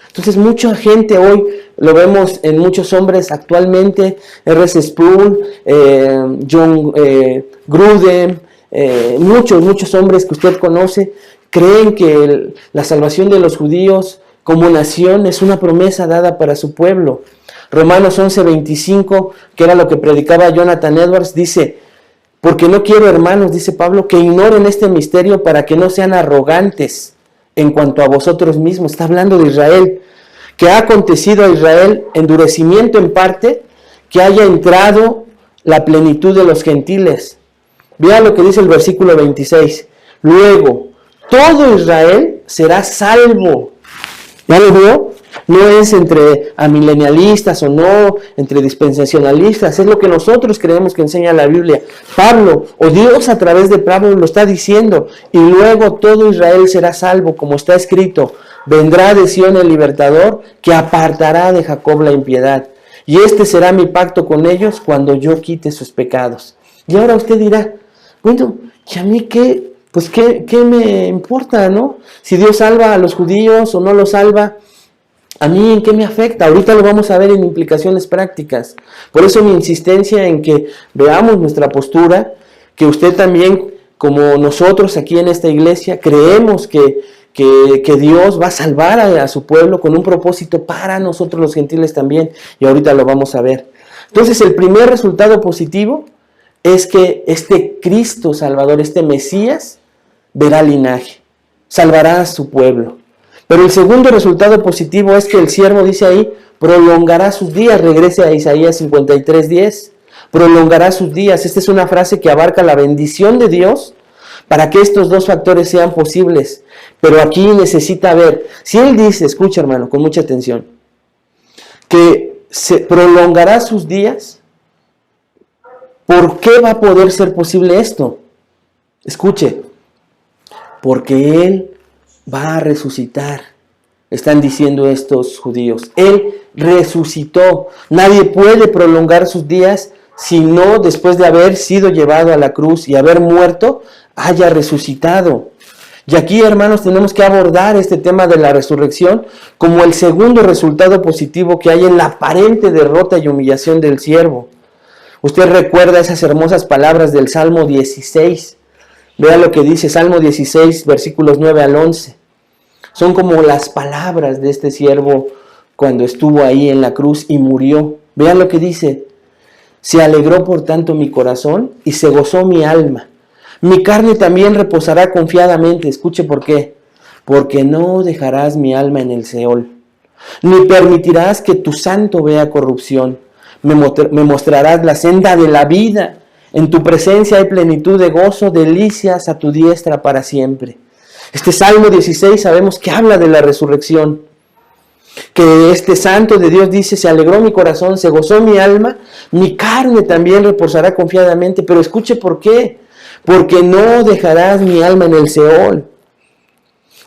Entonces mucha gente hoy, lo vemos en muchos hombres actualmente, R.C. Sproul, John Gruden, muchos hombres que usted conoce, creen que la salvación de los judíos como nación es una promesa dada para su pueblo. Romanos 11:25, que era lo que predicaba Jonathan Edwards, dice: porque no quiero, hermanos, dice Pablo, que ignoren este misterio para que no sean arrogantes en cuanto a vosotros mismos. Está hablando de Israel, que ha acontecido a Israel endurecimiento en parte, que haya entrado la plenitud de los gentiles. Vean lo que dice el versículo 26. Luego, todo Israel será salvo. ¿Ya lo vio? No es entre amilenialistas o no, entre dispensacionalistas, es lo que nosotros creemos que enseña la Biblia. Pablo, o Dios a través de Pablo lo está diciendo, y luego todo Israel será salvo, como está escrito: vendrá de Sión el libertador, que apartará de Jacob la impiedad, y este será mi pacto con ellos cuando yo quite sus pecados. Y ahora usted dirá, bueno, ¿y a mí qué? Pues ¿qué me importa, no? Si Dios salva a los judíos o no los salva, ¿a mí en qué me afecta? Ahorita lo vamos a ver en implicaciones prácticas. Por eso mi insistencia en que veamos nuestra postura, que usted también, como nosotros aquí en esta iglesia, creemos que Dios va a salvar a su pueblo con un propósito para nosotros los gentiles también, y ahorita lo vamos a ver. Entonces, el primer resultado positivo es que este Cristo Salvador, este Mesías, verá linaje, salvará a su pueblo. Pero el segundo resultado positivo es que el siervo, dice ahí, prolongará sus días. Regrese a Isaías 53:10. Prolongará sus días. Esta es una frase que abarca la bendición de Dios para que estos dos factores sean posibles. Pero aquí necesita ver, si él dice, escucha hermano, con mucha atención, que se prolongará sus días, ¿por qué va a poder ser posible esto? Escuche, porque él va a resucitar. Están diciendo estos judíos. Él resucitó. Nadie puede prolongar sus días si no, después de haber sido llevado a la cruz y haber muerto, haya resucitado. Y aquí, hermanos, tenemos que abordar este tema de la resurrección como el segundo resultado positivo que hay en la aparente derrota y humillación del siervo. Usted recuerda esas hermosas palabras del Salmo 16. Vea lo que dice Salmo 16, versículos 9 al 11. Son como las palabras de este siervo cuando estuvo ahí en la cruz y murió. Vean lo que dice: se alegró por tanto mi corazón y se gozó mi alma. Mi carne también reposará confiadamente. Escuche por qué. Porque no dejarás mi alma en el Seol, ni permitirás que tu santo vea corrupción. Me mostrarás la senda de la vida. En tu presencia hay plenitud de gozo, delicias a tu diestra para siempre. Este Salmo 16 sabemos que habla de la resurrección. Que este santo de Dios dice: se alegró mi corazón, se gozó mi alma, mi carne también reposará confiadamente. Pero escuche por qué. Porque no dejarás mi alma en el Seol.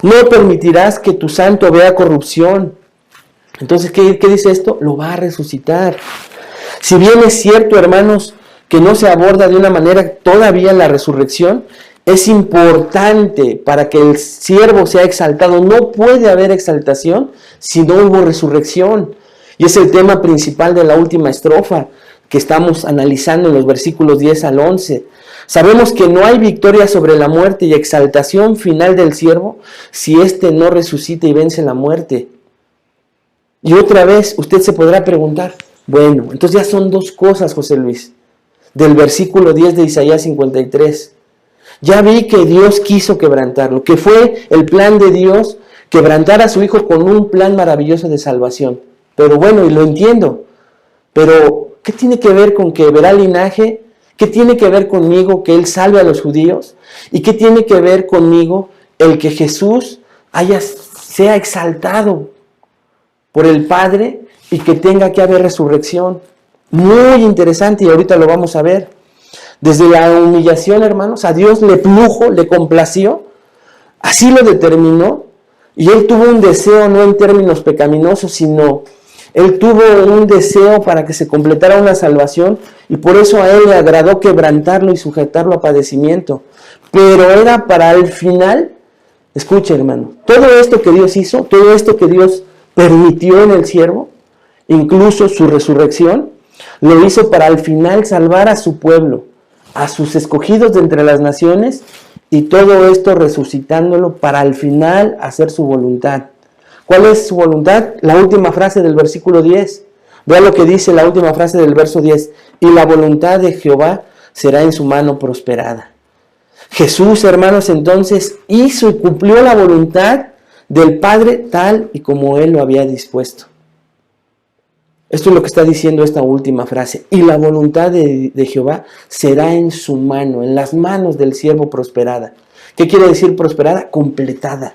No permitirás que tu santo vea corrupción. Entonces, ¿qué dice esto? Lo va a resucitar. Si bien es cierto, hermanos, que no se aborda de una manera todavía la resurrección, es importante para que el siervo sea exaltado. No puede haber exaltación si no hubo resurrección. Y es el tema principal de la última estrofa que estamos analizando en los versículos 10 al 11. Sabemos que no hay victoria sobre la muerte y exaltación final del siervo si éste no resucita y vence la muerte. Y otra vez usted se podrá preguntar, bueno, entonces ya son dos cosas, José Luis, del versículo 10 de Isaías 53. Ya vi que Dios quiso quebrantarlo, que fue el plan de Dios quebrantar a su hijo con un plan maravilloso de salvación. Pero bueno, y lo entiendo, pero ¿qué tiene que ver con que verá linaje? ¿Qué tiene que ver conmigo que Él salve a los judíos? ¿Y qué tiene que ver conmigo el que Jesús sea exaltado por el Padre y que tenga que haber resurrección? Muy interesante, y ahorita lo vamos a ver. Desde la humillación, hermanos, a Dios le plujo, le complació, así lo determinó, y Él tuvo un deseo no en términos pecaminosos, sino Él tuvo un deseo para que se completara una salvación, y por eso a Él le agradó quebrantarlo y sujetarlo a padecimiento. Pero era para el final, escuche, hermano, todo esto que Dios hizo, todo esto que Dios permitió en el siervo, incluso su resurrección, lo hizo para al final salvar a su pueblo, a sus escogidos de entre las naciones, y todo esto resucitándolo para al final hacer su voluntad. ¿Cuál es su voluntad? La última frase del versículo 10. Vea lo que dice la última frase del verso 10. Y la voluntad de Jehová será en su mano prosperada. Jesús, hermanos, entonces hizo y cumplió la voluntad del Padre tal y como Él lo había dispuesto. Esto es lo que está diciendo esta última frase. Y la voluntad de Jehová será en su mano, en las manos del siervo prosperada. ¿Qué quiere decir prosperada? Completada.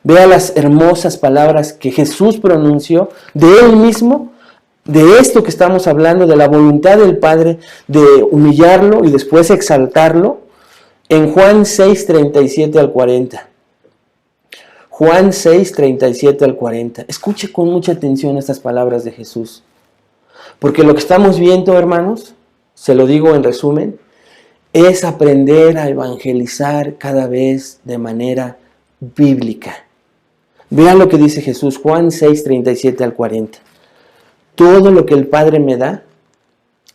Vea las hermosas palabras que Jesús pronunció de Él mismo, de esto que estamos hablando, de la voluntad del Padre, de humillarlo y después exaltarlo, en Juan 6, 37 al 40. Juan 6, 37 al 40. Escuche con mucha atención estas palabras de Jesús. Porque lo que estamos viendo, hermanos, se lo digo en resumen, es aprender a evangelizar cada vez de manera bíblica. Vean lo que dice Jesús, Juan 6, 37 al 40. Todo lo que el Padre me da,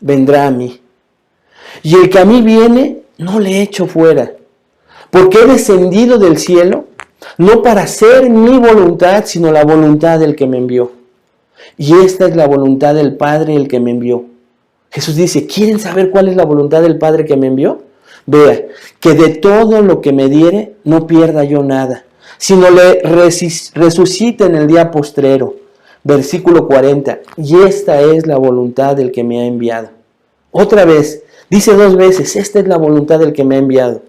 vendrá a mí. Y el que a mí viene, no le echo fuera. Porque he descendido del cielo, no para hacer mi voluntad, sino la voluntad del que me envió. Y esta es la voluntad del Padre, el que me envió. Jesús dice, ¿quieren saber cuál es la voluntad del Padre que me envió? Vea, que de todo lo que me diere, no pierda yo nada, sino le resucite en el día postrero. Versículo 40, y esta es la voluntad del que me ha enviado. Otra vez, dice dos veces, esta es la voluntad del que me ha enviado.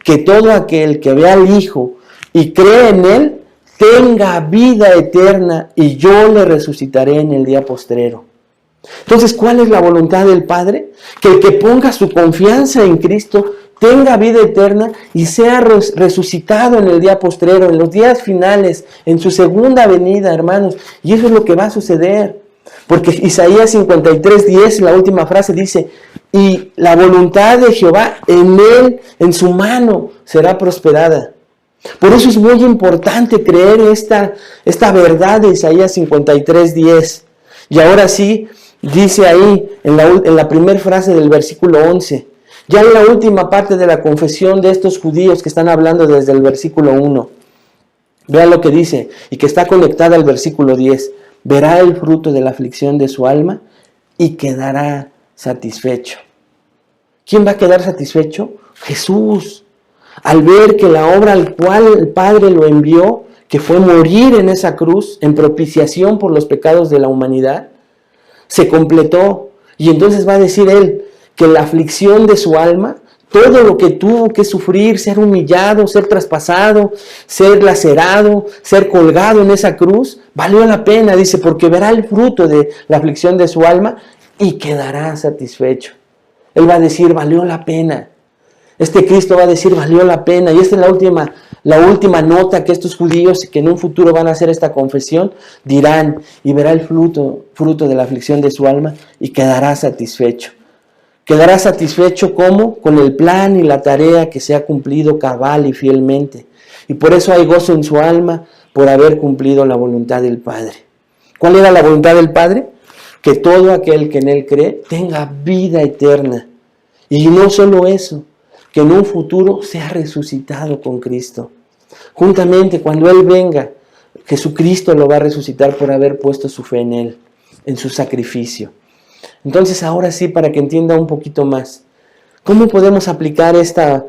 Que todo aquel que vea al Hijo y cree en Él, tenga vida eterna, y yo le resucitaré en el día postrero. Entonces, ¿cuál es la voluntad del Padre? Que el que ponga su confianza en Cristo tenga vida eterna y sea resucitado en el día postrero, en los días finales, en su segunda venida, hermanos. Y eso es lo que va a suceder. Porque Isaías 53, 10, la última frase dice, y la voluntad de Jehová en Él, en su mano, será prosperada. Por eso es muy importante creer esta verdad de Isaías 53, 10. Y ahora sí, dice ahí, en la primera frase del versículo 11, ya en la última parte de la confesión de estos judíos que están hablando desde el versículo 1. Vean lo que dice, y que está conectada al versículo 10. Verá el fruto de la aflicción de su alma y quedará satisfecho. ¿Quién va a quedar satisfecho? Jesús. Al ver que la obra al cual el Padre lo envió, que fue morir en esa cruz, en propiciación por los pecados de la humanidad, se completó. Y entonces va a decir Él que la aflicción de su alma, todo lo que tuvo que sufrir, ser humillado, ser traspasado, ser lacerado, ser colgado en esa cruz, valió la pena, dice, porque verá el fruto de la aflicción de su alma y quedará satisfecho. Él va a decir, valió la pena. Este Cristo va a decir, valió la pena. Y esta es la última nota que estos judíos, que en un futuro van a hacer esta confesión, dirán, y verá el fruto de la aflicción de su alma y quedará satisfecho. Quedará satisfecho, ¿cómo? Con el plan y la tarea que se ha cumplido cabal y fielmente. Y por eso hay gozo en su alma por haber cumplido la voluntad del Padre. ¿Cuál era la voluntad del Padre? Que todo aquel que en Él cree tenga vida eterna. Y no solo eso, que en un futuro sea resucitado con Cristo. Juntamente, cuando Él venga Jesucristo lo va a resucitar por haber puesto su fe en Él, en su sacrificio. Entonces ahora sí, para que entienda un poquito más, ¿cómo podemos aplicar esta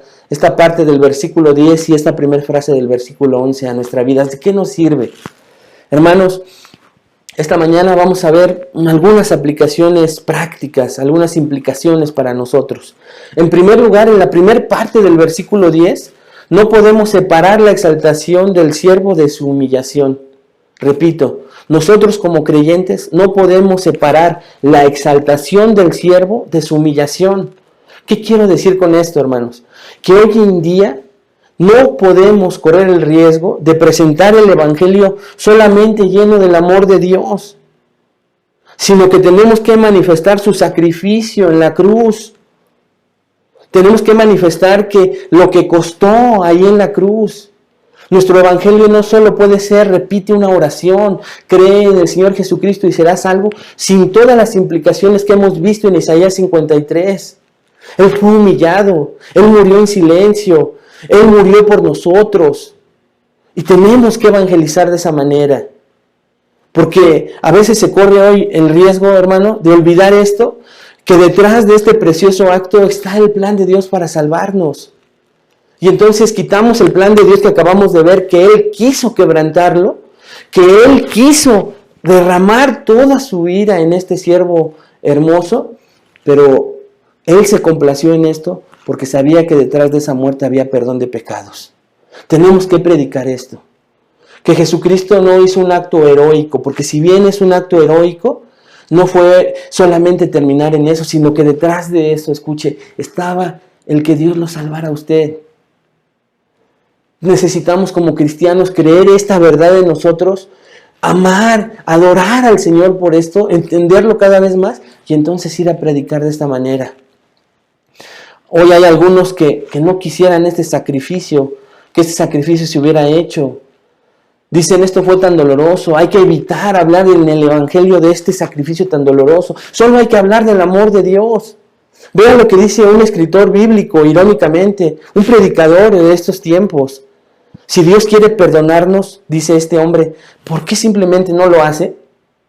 parte del versículo 10 y esta primera frase del versículo 11 a nuestra vida? ¿De qué nos sirve? Hermanos, esta mañana vamos a ver algunas aplicaciones prácticas, algunas implicaciones para nosotros. En primer lugar, en la primera parte del versículo 10, no podemos separar la exaltación del siervo de su humillación. Repito, nosotros como creyentes no podemos separar la exaltación del siervo de su humillación. ¿Qué quiero decir con esto, hermanos? Que hoy en día no podemos correr el riesgo de presentar el Evangelio solamente lleno del amor de Dios, sino que tenemos que manifestar su sacrificio en la cruz. Tenemos que manifestar que lo que costó ahí en la cruz. Nuestro Evangelio no solo puede ser, repite una oración, cree en el Señor Jesucristo y serás salvo, sin todas las implicaciones que hemos visto en Isaías 53. Él fue humillado, Él murió en silencio, Él murió por nosotros. Y tenemos que evangelizar de esa manera. Porque a veces se corre hoy el riesgo, hermano, de olvidar esto, que detrás de este precioso acto está el plan de Dios para salvarnos. Y entonces quitamos el plan de Dios que acabamos de ver, que Él quiso quebrantarlo, que Él quiso derramar toda su ira en este siervo hermoso, pero Él se complació en esto porque sabía que detrás de esa muerte había perdón de pecados. Tenemos que predicar esto, que Jesucristo no hizo un acto heroico, porque si bien es un acto heroico, no fue solamente terminar en eso, sino que detrás de eso, escuche, estaba el que Dios lo salvara a usted. Necesitamos como cristianos creer esta verdad en nosotros, amar, adorar al Señor por esto, entenderlo cada vez más y entonces ir a predicar de esta manera. Hoy hay algunos que no quisieran este sacrificio, que este sacrificio se hubiera hecho. Dicen, esto fue tan doloroso, hay que evitar hablar en el Evangelio de este sacrificio tan doloroso. Solo hay que hablar del amor de Dios. Vean lo que dice un escritor bíblico, irónicamente, un predicador de estos tiempos. Si Dios quiere perdonarnos, dice este hombre, ¿por qué simplemente no lo hace?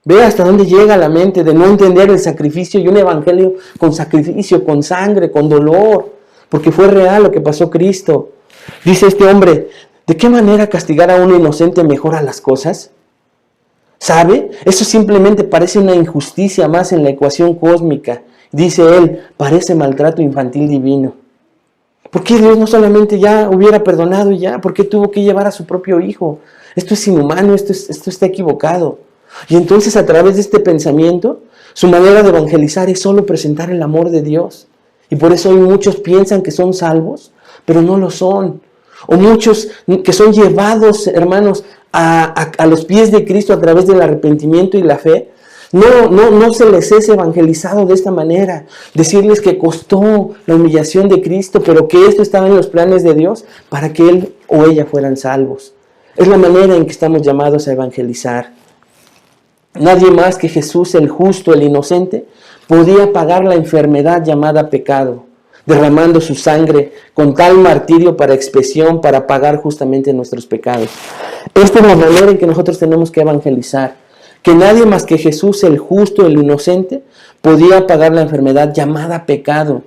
Ve hasta dónde llega la mente de no entender el sacrificio y un evangelio con sacrificio, con sangre, con dolor, porque fue real lo que pasó Cristo. Dice este hombre, ¿de qué manera castigar a un inocente mejora las cosas? ¿Sabe? Eso simplemente parece una injusticia más en la ecuación cósmica. Dice él, parece maltrato infantil divino. ¿Por qué Dios no solamente ya hubiera perdonado y ya? ¿Por qué tuvo que llevar a su propio hijo? Esto es inhumano, esto está equivocado. Y entonces a través de este pensamiento, su manera de evangelizar es solo presentar el amor de Dios. Y por eso hoy muchos piensan que son salvos, pero no lo son. O muchos que son llevados, hermanos, a los pies de Cristo a través del arrepentimiento y la fe. No se les es evangelizado de esta manera. Decirles que costó la humillación de Cristo, pero que esto estaba en los planes de Dios para que él o ella fueran salvos. Es la manera en que estamos llamados a evangelizar. Nadie más que Jesús, el justo, el inocente, podía pagar la enfermedad llamada pecado, derramando su sangre con tal martirio para expiación, para pagar justamente nuestros pecados. Esta es la manera en que nosotros tenemos que evangelizar, que nadie más que Jesús, el justo, el inocente, podía pagar la enfermedad llamada pecado.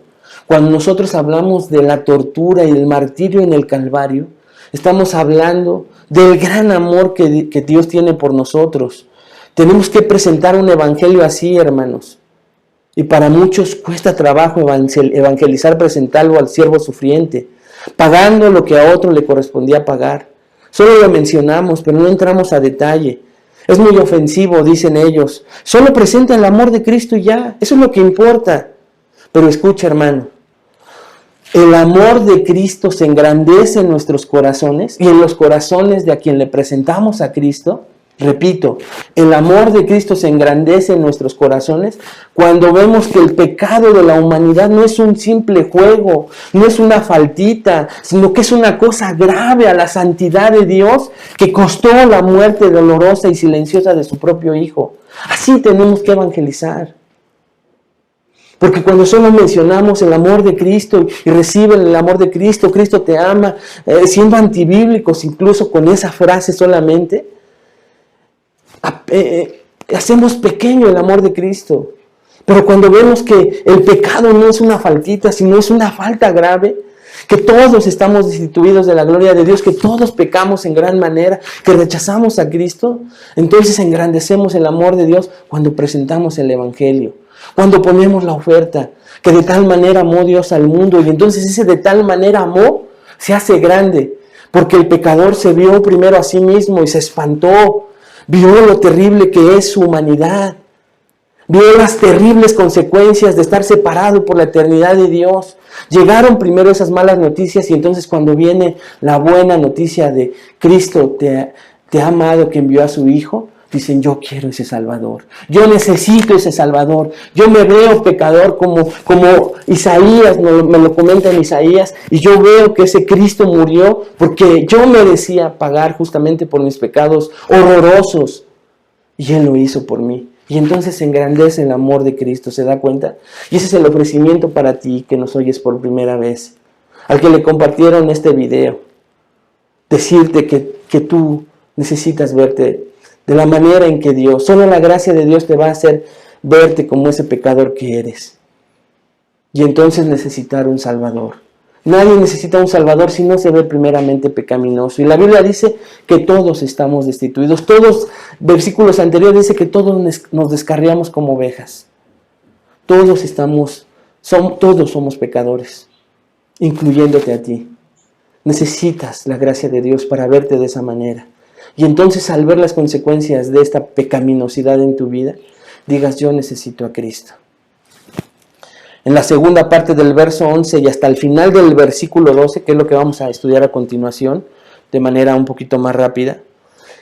Cuando nosotros hablamos de la tortura y el martirio en el Calvario, estamos hablando del gran amor que Dios tiene por nosotros. Tenemos que presentar un evangelio así, hermanos. Y para muchos cuesta trabajo evangelizar, presentarlo al siervo sufriente, pagando lo que a otro le correspondía pagar. Solo lo mencionamos, pero no entramos a detalle. Es muy ofensivo, dicen ellos. Solo presenta el amor de Cristo y ya. Eso es lo que importa. Pero escucha, hermano. El amor de Cristo se engrandece en nuestros corazones y en los corazones de a quien le presentamos a Cristo. Repito, el amor de Cristo se engrandece en nuestros corazones cuando vemos que el pecado de la humanidad no es un simple juego, no es una faltita, sino que es una cosa grave a la santidad de Dios que costó la muerte dolorosa y silenciosa de su propio Hijo. Así tenemos que evangelizar. Porque cuando solo mencionamos el amor de Cristo y reciben el amor de Cristo, Cristo te ama, siendo antibíblicos incluso con esa frase solamente, hacemos pequeño el amor de Cristo. Pero cuando vemos que el pecado no es una faltita, sino es una falta grave, que todos estamos destituidos de la gloria de Dios, que todos pecamos en gran manera, que rechazamos a Cristo, entonces engrandecemos el amor de Dios cuando presentamos el Evangelio, cuando ponemos la oferta, que de tal manera amó Dios al mundo, y entonces ese de tal manera amó se hace grande, porque el pecador se vio primero a sí mismo y se espantó, vio lo terrible que es su humanidad, vio las terribles consecuencias de estar separado por la eternidad de Dios. Llegaron primero esas malas noticias y entonces cuando viene la buena noticia de Cristo te ha amado, que envió a su Hijo, dicen: yo quiero ese Salvador, yo necesito ese Salvador, yo me veo pecador como Isaías, me lo comenta en Isaías, y yo veo que ese Cristo murió porque yo merecía pagar justamente por mis pecados horrorosos, y Él lo hizo por mí. Y entonces se engrandece el amor de Cristo, ¿se da cuenta? Y ese es el ofrecimiento para ti que nos oyes por primera vez, al que le compartieron este video. Decirte que tú necesitas verte de la manera en que Dios, solo la gracia de Dios te va a hacer verte como ese pecador que eres. Y entonces necesitar un Salvador. Nadie necesita un Salvador si no se ve primeramente pecaminoso. Y la Biblia dice que todos estamos destituidos. Todos, versículos anteriores dice que todos nos descarriamos como ovejas. Todos somos pecadores, incluyéndote a ti. Necesitas la gracia de Dios para verte de esa manera. Y entonces al ver las consecuencias de esta pecaminosidad en tu vida, digas: yo necesito a Cristo. En la segunda parte del verso 11 y hasta el final del versículo 12, que es lo que vamos a estudiar a continuación, de manera un poquito más rápida,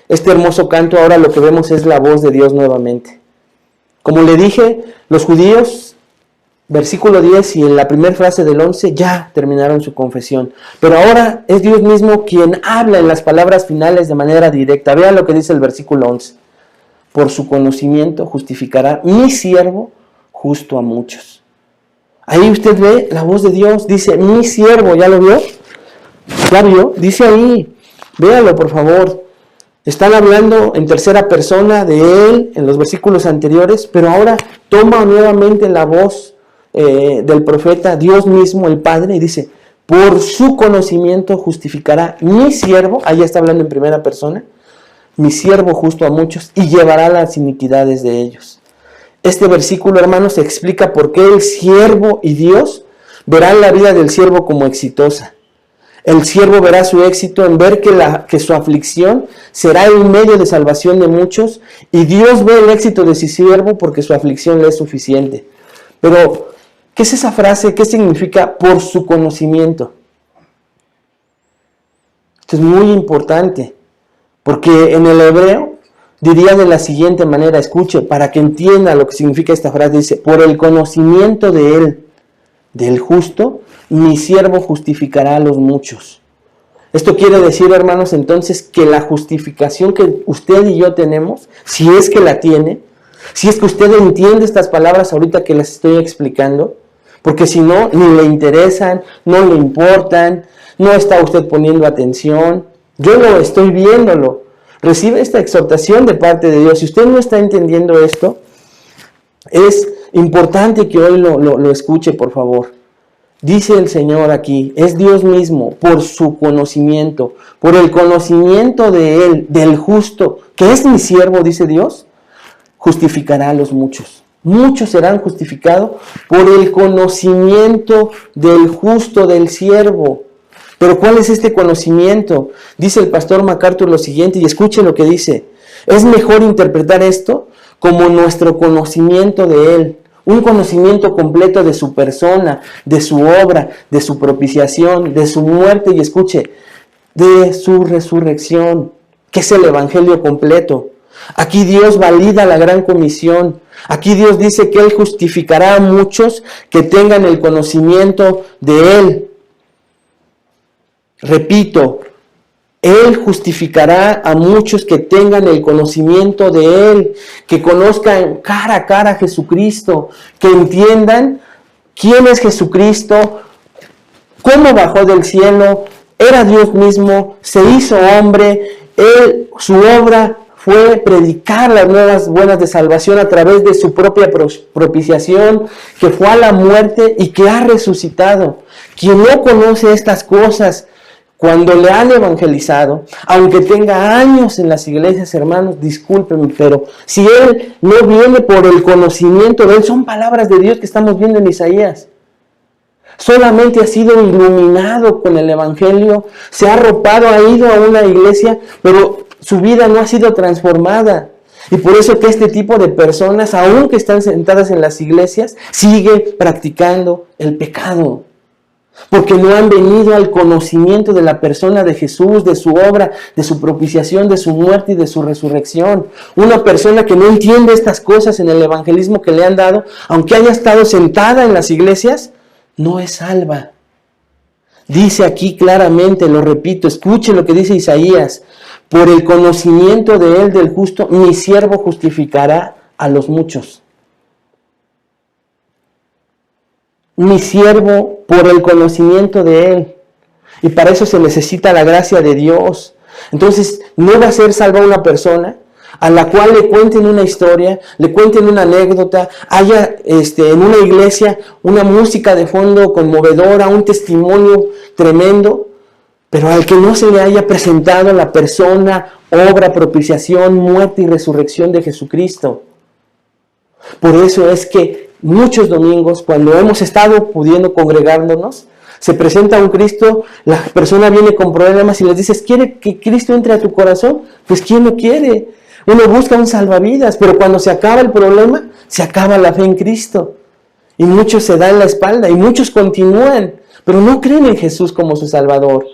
este hermoso canto, ahora lo que vemos es la voz de Dios nuevamente. Como le dije, los judíos, versículo 10 y en la primera frase del 11, ya terminaron su confesión. Pero ahora es Dios mismo quien habla en las palabras finales de manera directa. Vean lo que dice el versículo 11. Por su conocimiento justificará mi siervo justo a muchos. Ahí usted ve la voz de Dios, dice: mi siervo, ¿ya lo vio? ¿Ya vio? Dice ahí, véalo por favor. Están hablando en tercera persona de Él en los versículos anteriores, pero ahora toma nuevamente la voz del profeta, Dios mismo, el Padre, y dice: por su conocimiento justificará mi siervo, ahí está hablando en primera persona, mi siervo justo a muchos, y llevará las iniquidades de ellos. Este versículo, hermanos, explica por qué el siervo y Dios verán la vida del siervo como exitosa. El siervo verá su éxito en ver que su aflicción será un medio de salvación de muchos, y Dios ve el éxito de su siervo porque su aflicción le es suficiente. Pero, ¿qué es esa frase? ¿Qué significa por su conocimiento? Esto es muy importante, porque en el hebreo diría de la siguiente manera, escuche, para que entienda lo que significa esta frase, dice: por el conocimiento de Él, del justo, mi siervo justificará a los muchos. Esto quiere decir, hermanos, entonces, que la justificación que usted y yo tenemos, si es que la tiene, si es que usted entiende estas palabras ahorita que las estoy explicando, porque si no, ni le interesan, no le importan, no está usted poniendo atención, yo lo estoy viéndolo. Recibe esta exhortación de parte de Dios. Si usted no está entendiendo esto, es importante que hoy lo escuche, por favor. Dice el Señor aquí, es Dios mismo, por su conocimiento, por el conocimiento de Él, del justo, que es mi siervo, dice Dios, justificará a los muchos. Muchos serán justificados por el conocimiento del justo, del siervo. Pero ¿cuál es este conocimiento? Dice el pastor MacArthur lo siguiente, y escuchen lo que dice: es mejor interpretar esto como nuestro conocimiento de Él, un conocimiento completo de su persona, de su obra, de su propiciación, de su muerte, y escuche, de su resurrección, que es el evangelio completo. Aquí Dios valida la gran comisión. Aquí Dios dice que Él justificará a muchos que tengan el conocimiento de Él. Repito, Él justificará a muchos que tengan el conocimiento de Él, que conozcan cara a cara a Jesucristo, que entiendan quién es Jesucristo, cómo bajó del cielo, era Dios mismo, se hizo hombre, su obra fue predicar las nuevas buenas de salvación a través de su propia propiciación, que fue a la muerte y que ha resucitado. Quien no conoce estas cosas, cuando le han evangelizado, aunque tenga años en las iglesias, hermanos, discúlpenme, pero si él no viene por el conocimiento de él, son palabras de Dios que estamos viendo en Isaías. Solamente ha sido iluminado con el evangelio, se ha arropado, ha ido a una iglesia, pero su vida no ha sido transformada. Y por eso que este tipo de personas, aunque están sentadas en las iglesias, sigue practicando el pecado. Porque no han venido al conocimiento de la persona de Jesús, de su obra, de su propiciación, de su muerte y de su resurrección. Una persona que no entiende estas cosas en el evangelismo que le han dado, aunque haya estado sentada en las iglesias, no es salva. Dice aquí claramente, lo repito, escuche lo que dice Isaías: por el conocimiento de él, del justo, mi siervo justificará a los muchos. Mi siervo, por el conocimiento de él. Y para eso se necesita la gracia de Dios. Entonces, no va a ser salva una persona a la cual le cuenten una historia, le cuenten una anécdota, haya en una iglesia una música de fondo conmovedora, un testimonio tremendo, pero al que no se le haya presentado la persona, obra, propiciación, muerte y resurrección de Jesucristo. Por eso es que muchos domingos, cuando hemos estado pudiendo congregándonos, se presenta un Cristo, la persona viene con problemas y les dices: ¿quiere que Cristo entre a tu corazón? Pues ¿quién lo quiere? Uno busca un salvavidas, pero cuando se acaba el problema, se acaba la fe en Cristo. Y muchos se dan la espalda y muchos continúan, pero no creen en Jesús como su Salvador.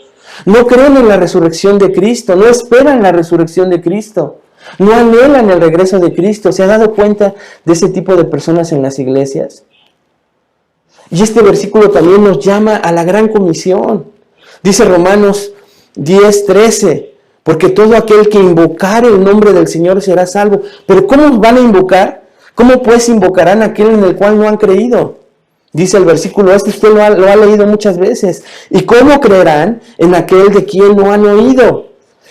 No creen en la resurrección de Cristo, no esperan la resurrección de Cristo, no anhelan el regreso de Cristo. ¿Se ha dado cuenta de ese tipo de personas en las iglesias? Y este versículo también nos llama a la gran comisión. Dice Romanos 10:13, porque todo aquel que invocare el nombre del Señor será salvo. Pero ¿cómo van a invocar? ¿Cómo pues invocarán a aquel en el cual no han creído? Dice el versículo usted lo ha leído muchas veces. ¿Y cómo creerán en aquel de quien no han oído?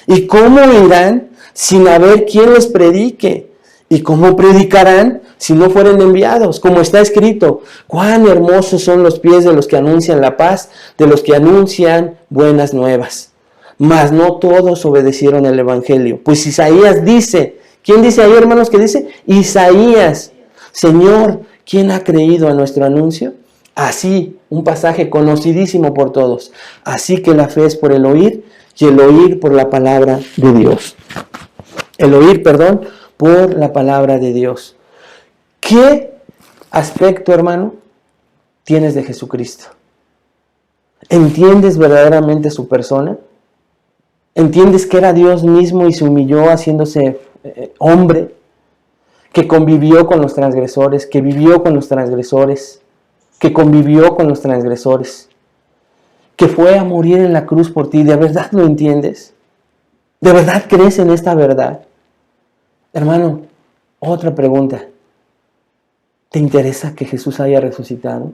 ¿Y cómo irán sin haber quien les predique? ¿Y cómo predicarán si no fueren enviados? Como está escrito: cuán hermosos son los pies de los que anuncian la paz, de los que anuncian buenas nuevas. Mas no todos obedecieron el evangelio. Pues Isaías dice, ¿quién dice ahí, hermanos, que dice? Isaías: Señor, ¿quién ha creído a nuestro anuncio? Así, un pasaje conocidísimo por todos. Así que la fe es por el oír, y el oír por la palabra de Dios. El oír, por la palabra de Dios. ¿Qué aspecto, hermano, tienes de Jesucristo? ¿Entiendes verdaderamente su persona? ¿Entiendes que era Dios mismo y se humilló haciéndose hombre? Que convivió con los transgresores, que vivió con los transgresores, que convivió con los transgresores, que fue a morir en la cruz por ti. ¿De verdad lo entiendes? ¿De verdad crees en esta verdad? Hermano, otra pregunta. ¿Te interesa que Jesús haya resucitado?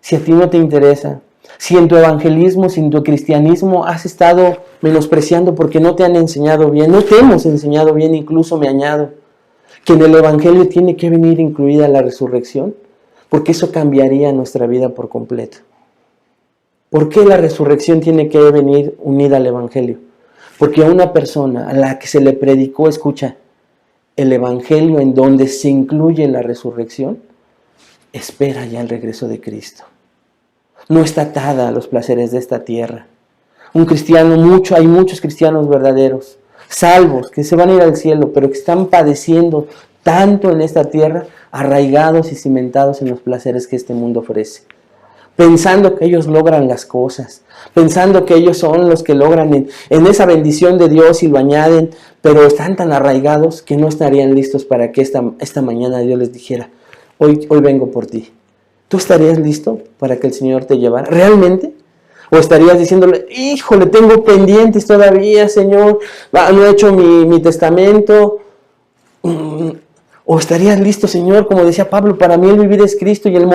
Si a ti no te interesa, si en tu evangelismo, si en tu cristianismo has estado menospreciando porque no te han enseñado bien, no te hemos enseñado bien, incluso me añado, que en el evangelio tiene que venir incluida la resurrección, porque eso cambiaría nuestra vida por completo. ¿Por qué la resurrección tiene que venir unida al evangelio? Porque a una persona a la que se le predicó, escucha, el evangelio en donde se incluye la resurrección, espera ya el regreso de Cristo. No está atada a los placeres de esta tierra. Un cristiano, hay muchos cristianos verdaderos, salvos, que se van a ir al cielo, pero que están padeciendo tanto en esta tierra, arraigados y cimentados en los placeres que este mundo ofrece. Pensando que ellos logran las cosas, pensando que ellos son los que logran en esa bendición de Dios y lo añaden, pero están tan arraigados que no estarían listos para que esta mañana Dios les dijera: hoy vengo por ti. ¿Tú estarías listo para que el Señor te llevara? ¿Realmente? ¿O estarías diciéndole: híjole, tengo pendientes todavía, Señor, no he hecho mi testamento? ¿O estarías listo, Señor? Como decía Pablo, para mí el vivir es Cristo y el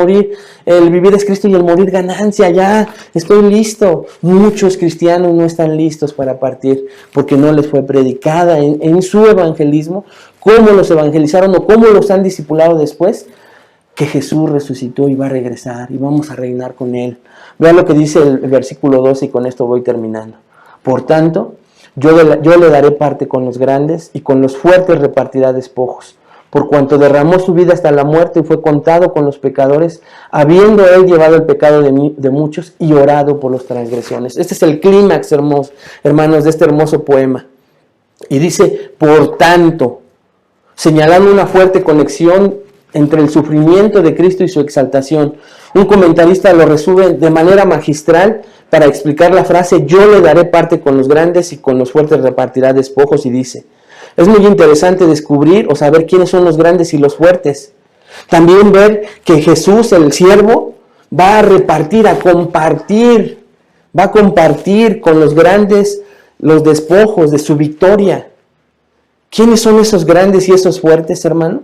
vivir es Cristo y el morir ganancia. Ya estoy listo. Muchos cristianos no están listos para partir porque no les fue predicada en su evangelismo, cómo los evangelizaron o cómo los han discipulado después, que Jesús resucitó y va a regresar y vamos a reinar con Él. Vean lo que dice el versículo 12 y con esto voy terminando. Por tanto, yo le daré parte con los grandes y con los fuertes repartirá despojos. Por cuanto derramó su vida hasta la muerte y fue contado con los pecadores, habiendo él llevado el pecado de muchos y orado por las transgresiones. Este es el clímax, hermanos, de este hermoso poema. Y dice, por tanto, señalando una fuerte conexión entre el sufrimiento de Cristo y su exaltación. Un comentarista lo resume de manera magistral para explicar la frase, yo le daré parte con los grandes y con los fuertes repartirá despojos, y dice, es muy interesante descubrir o saber quiénes son los grandes y los fuertes. También ver que Jesús, el siervo, va a repartir, va a compartir con los grandes los despojos de su victoria. ¿Quiénes son esos grandes y esos fuertes, hermano?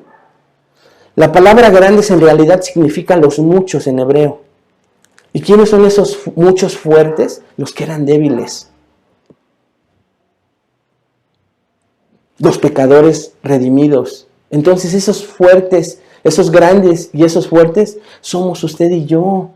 La palabra grandes en realidad significa los muchos en hebreo. ¿Y quiénes son esos muchos fuertes? Los que eran débiles. Los pecadores redimidos. Entonces esos fuertes, esos grandes y esos fuertes somos usted y yo.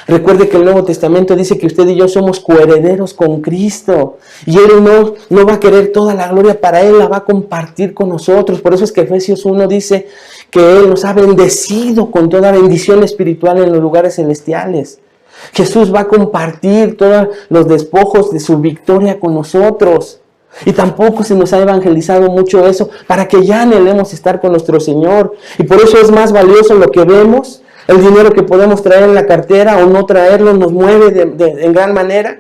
Recuerde que el Nuevo Testamento dice que usted y yo somos coherederos con Cristo. Y Él no va a querer toda la gloria para Él, la va a compartir con nosotros. Por eso es que Efesios 1 dice que Él nos ha bendecido con toda bendición espiritual en los lugares celestiales. Jesús va a compartir todos los despojos de su victoria con nosotros. Y tampoco se nos ha evangelizado mucho eso para que ya anhelemos estar con nuestro Señor. Y por eso es más valioso lo que vemos. El dinero que podemos traer en la cartera o no traerlo nos mueve en gran manera.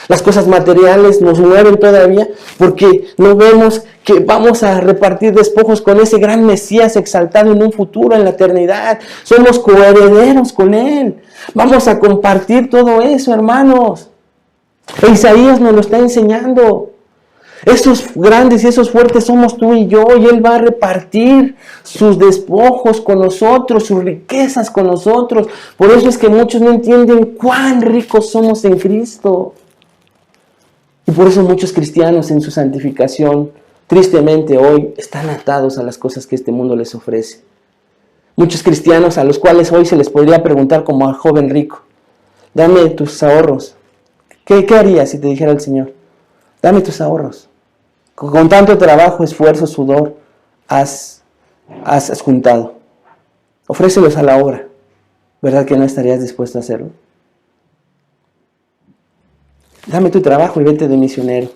Las cosas materiales nos mueven todavía porque no vemos que vamos a repartir despojos con ese gran Mesías exaltado en un futuro, en la eternidad. Somos coherederos con Él. Vamos a compartir todo eso, hermanos. Isaías nos lo está enseñando. Esos grandes y esos fuertes somos tú y yo, y Él va a repartir sus despojos con nosotros, sus riquezas con nosotros. Por eso es que muchos no entienden cuán ricos somos en Cristo. Y por eso muchos cristianos en su santificación, tristemente hoy, están atados a las cosas que este mundo les ofrece. Muchos cristianos a los cuales hoy se les podría preguntar como al joven rico, dame tus ahorros. ¿Qué harías si te dijera el Señor? Dame tus ahorros. Con tanto trabajo, esfuerzo, sudor, has juntado. Ofrécelos a la obra. ¿Verdad que no estarías dispuesto a hacerlo? Dame tu trabajo y vete de misionero.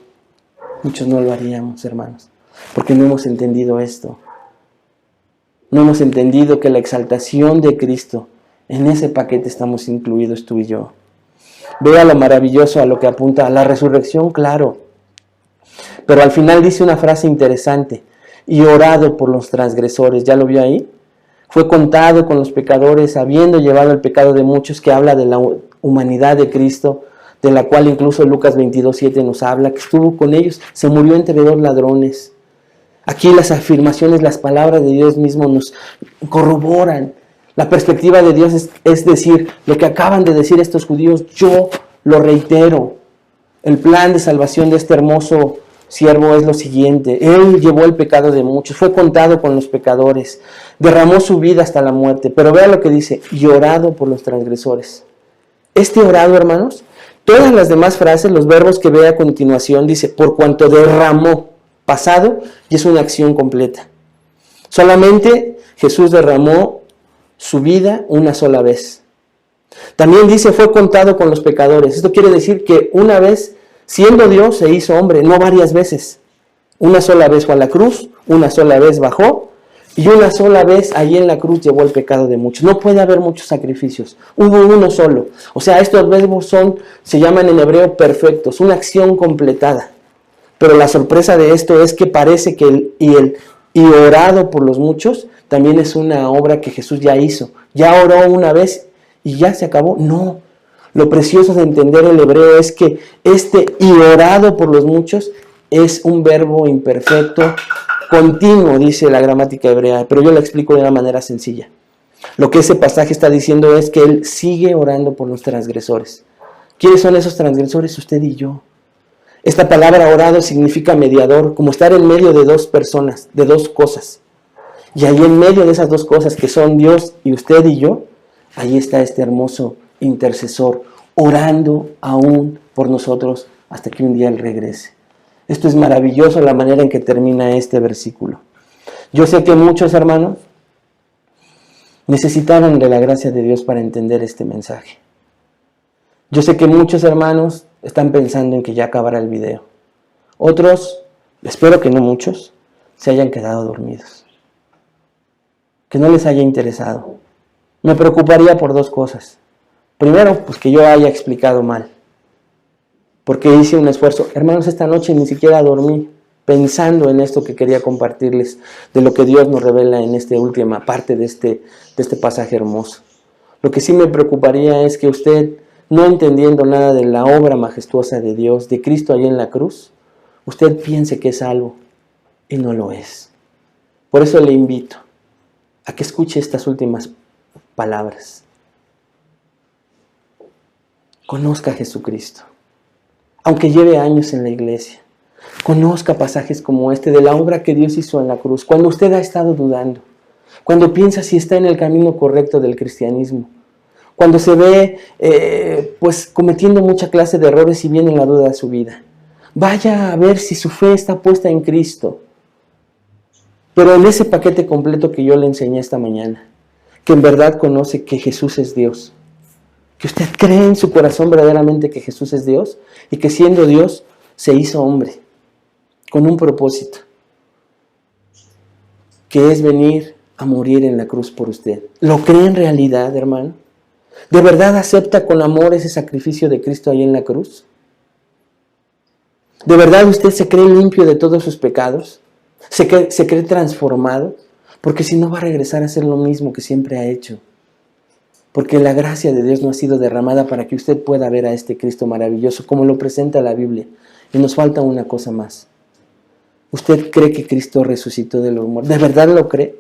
Muchos no lo haríamos, hermanos, porque no hemos entendido esto. No hemos entendido que la exaltación de Cristo, en ese paquete estamos incluidos tú y yo. Vea lo maravilloso a lo que apunta a la resurrección, claro. Pero al final dice una frase interesante, y orado por los transgresores, ¿ya lo vio ahí? Fue contado con los pecadores, habiendo llevado el pecado de muchos, que habla de la humanidad de Cristo, de la cual incluso Lucas 22:7 nos habla, que estuvo con ellos, se murió entre dos ladrones. Aquí las afirmaciones, las palabras de Dios mismo nos corroboran. La perspectiva de Dios es decir, lo que acaban de decir estos judíos, yo lo reitero. El plan de salvación de este hermoso siervo es lo siguiente: Él llevó el pecado de muchos, fue contado con los pecadores, derramó su vida hasta la muerte. Pero vea lo que dice, y orado por los transgresores. Este orado, hermanos, todas las demás frases, los verbos que ve a continuación, dice, por cuanto derramó, pasado, y es una acción completa. Solamente Jesús derramó su vida una sola vez. También dice, fue contado con los pecadores. Esto quiere decir que una vez, siendo Dios, se hizo hombre, no varias veces. Una sola vez fue a la cruz, una sola vez bajó, y una sola vez allí en la cruz llevó el pecado de muchos. No puede haber muchos sacrificios, hubo uno solo. O sea, estos verbos se llaman en hebreo perfectos, una acción completada. Pero la sorpresa de esto es que parece que y orado por los muchos también es una obra que Jesús ya hizo. Ya oró una vez y ya se acabó. No. Lo precioso de entender el hebreo es que y orado por los muchos es un verbo imperfecto continuo, dice la gramática hebrea, pero yo la explico de una manera sencilla. Lo que ese pasaje está diciendo es que Él sigue orando por los transgresores. ¿Quiénes son esos transgresores? Usted y yo. Esta palabra orado significa mediador, como estar en medio de dos personas, de dos cosas. Y ahí en medio de esas dos cosas que son Dios y usted y yo, ahí está este hermoso intercesor, orando aún por nosotros hasta que un día Él regrese. Esto es maravilloso la manera en que termina este versículo. Yo sé que muchos hermanos necesitaron de la gracia de Dios para entender este mensaje. Yo sé que muchos hermanos están pensando en que ya acabará el video. Otros, espero que no muchos, se hayan quedado dormidos. Que no les haya interesado. Me preocuparía por dos cosas. Primero, pues que yo haya explicado mal. Porque hice un esfuerzo. Hermanos, esta noche ni siquiera dormí pensando en esto que quería compartirles, de lo que Dios nos revela en esta última parte de este pasaje hermoso. Lo que sí me preocuparía es que usted, no entendiendo nada de la obra majestuosa de Dios, de Cristo allí en la cruz, usted piense que es salvo y no lo es. Por eso le invito a que escuche estas últimas palabras. Conozca a Jesucristo, aunque lleve años en la iglesia. Conozca pasajes como este de la obra que Dios hizo en la cruz. Cuando usted ha estado dudando, cuando piensa si está en el camino correcto del cristianismo, cuando se ve pues cometiendo mucha clase de errores y viene la duda de su vida, vaya a ver si su fe está puesta en Cristo. Pero en ese paquete completo que yo le enseñé esta mañana, que en verdad conoce que Jesús es Dios, que usted cree en su corazón verdaderamente que Jesús es Dios y que siendo Dios se hizo hombre con un propósito, que es venir a morir en la cruz por usted. ¿Lo cree en realidad, hermano? ¿De verdad acepta con amor ese sacrificio de Cristo ahí en la cruz? ¿De verdad usted se cree limpio de todos sus pecados? ¿Se cree transformado? Porque si no va a regresar a hacer lo mismo que siempre ha hecho. Porque la gracia de Dios no ha sido derramada para que usted pueda ver a este Cristo maravilloso, como lo presenta la Biblia. Y nos falta una cosa más. ¿Usted cree que Cristo resucitó de los muertos? ¿De verdad lo cree?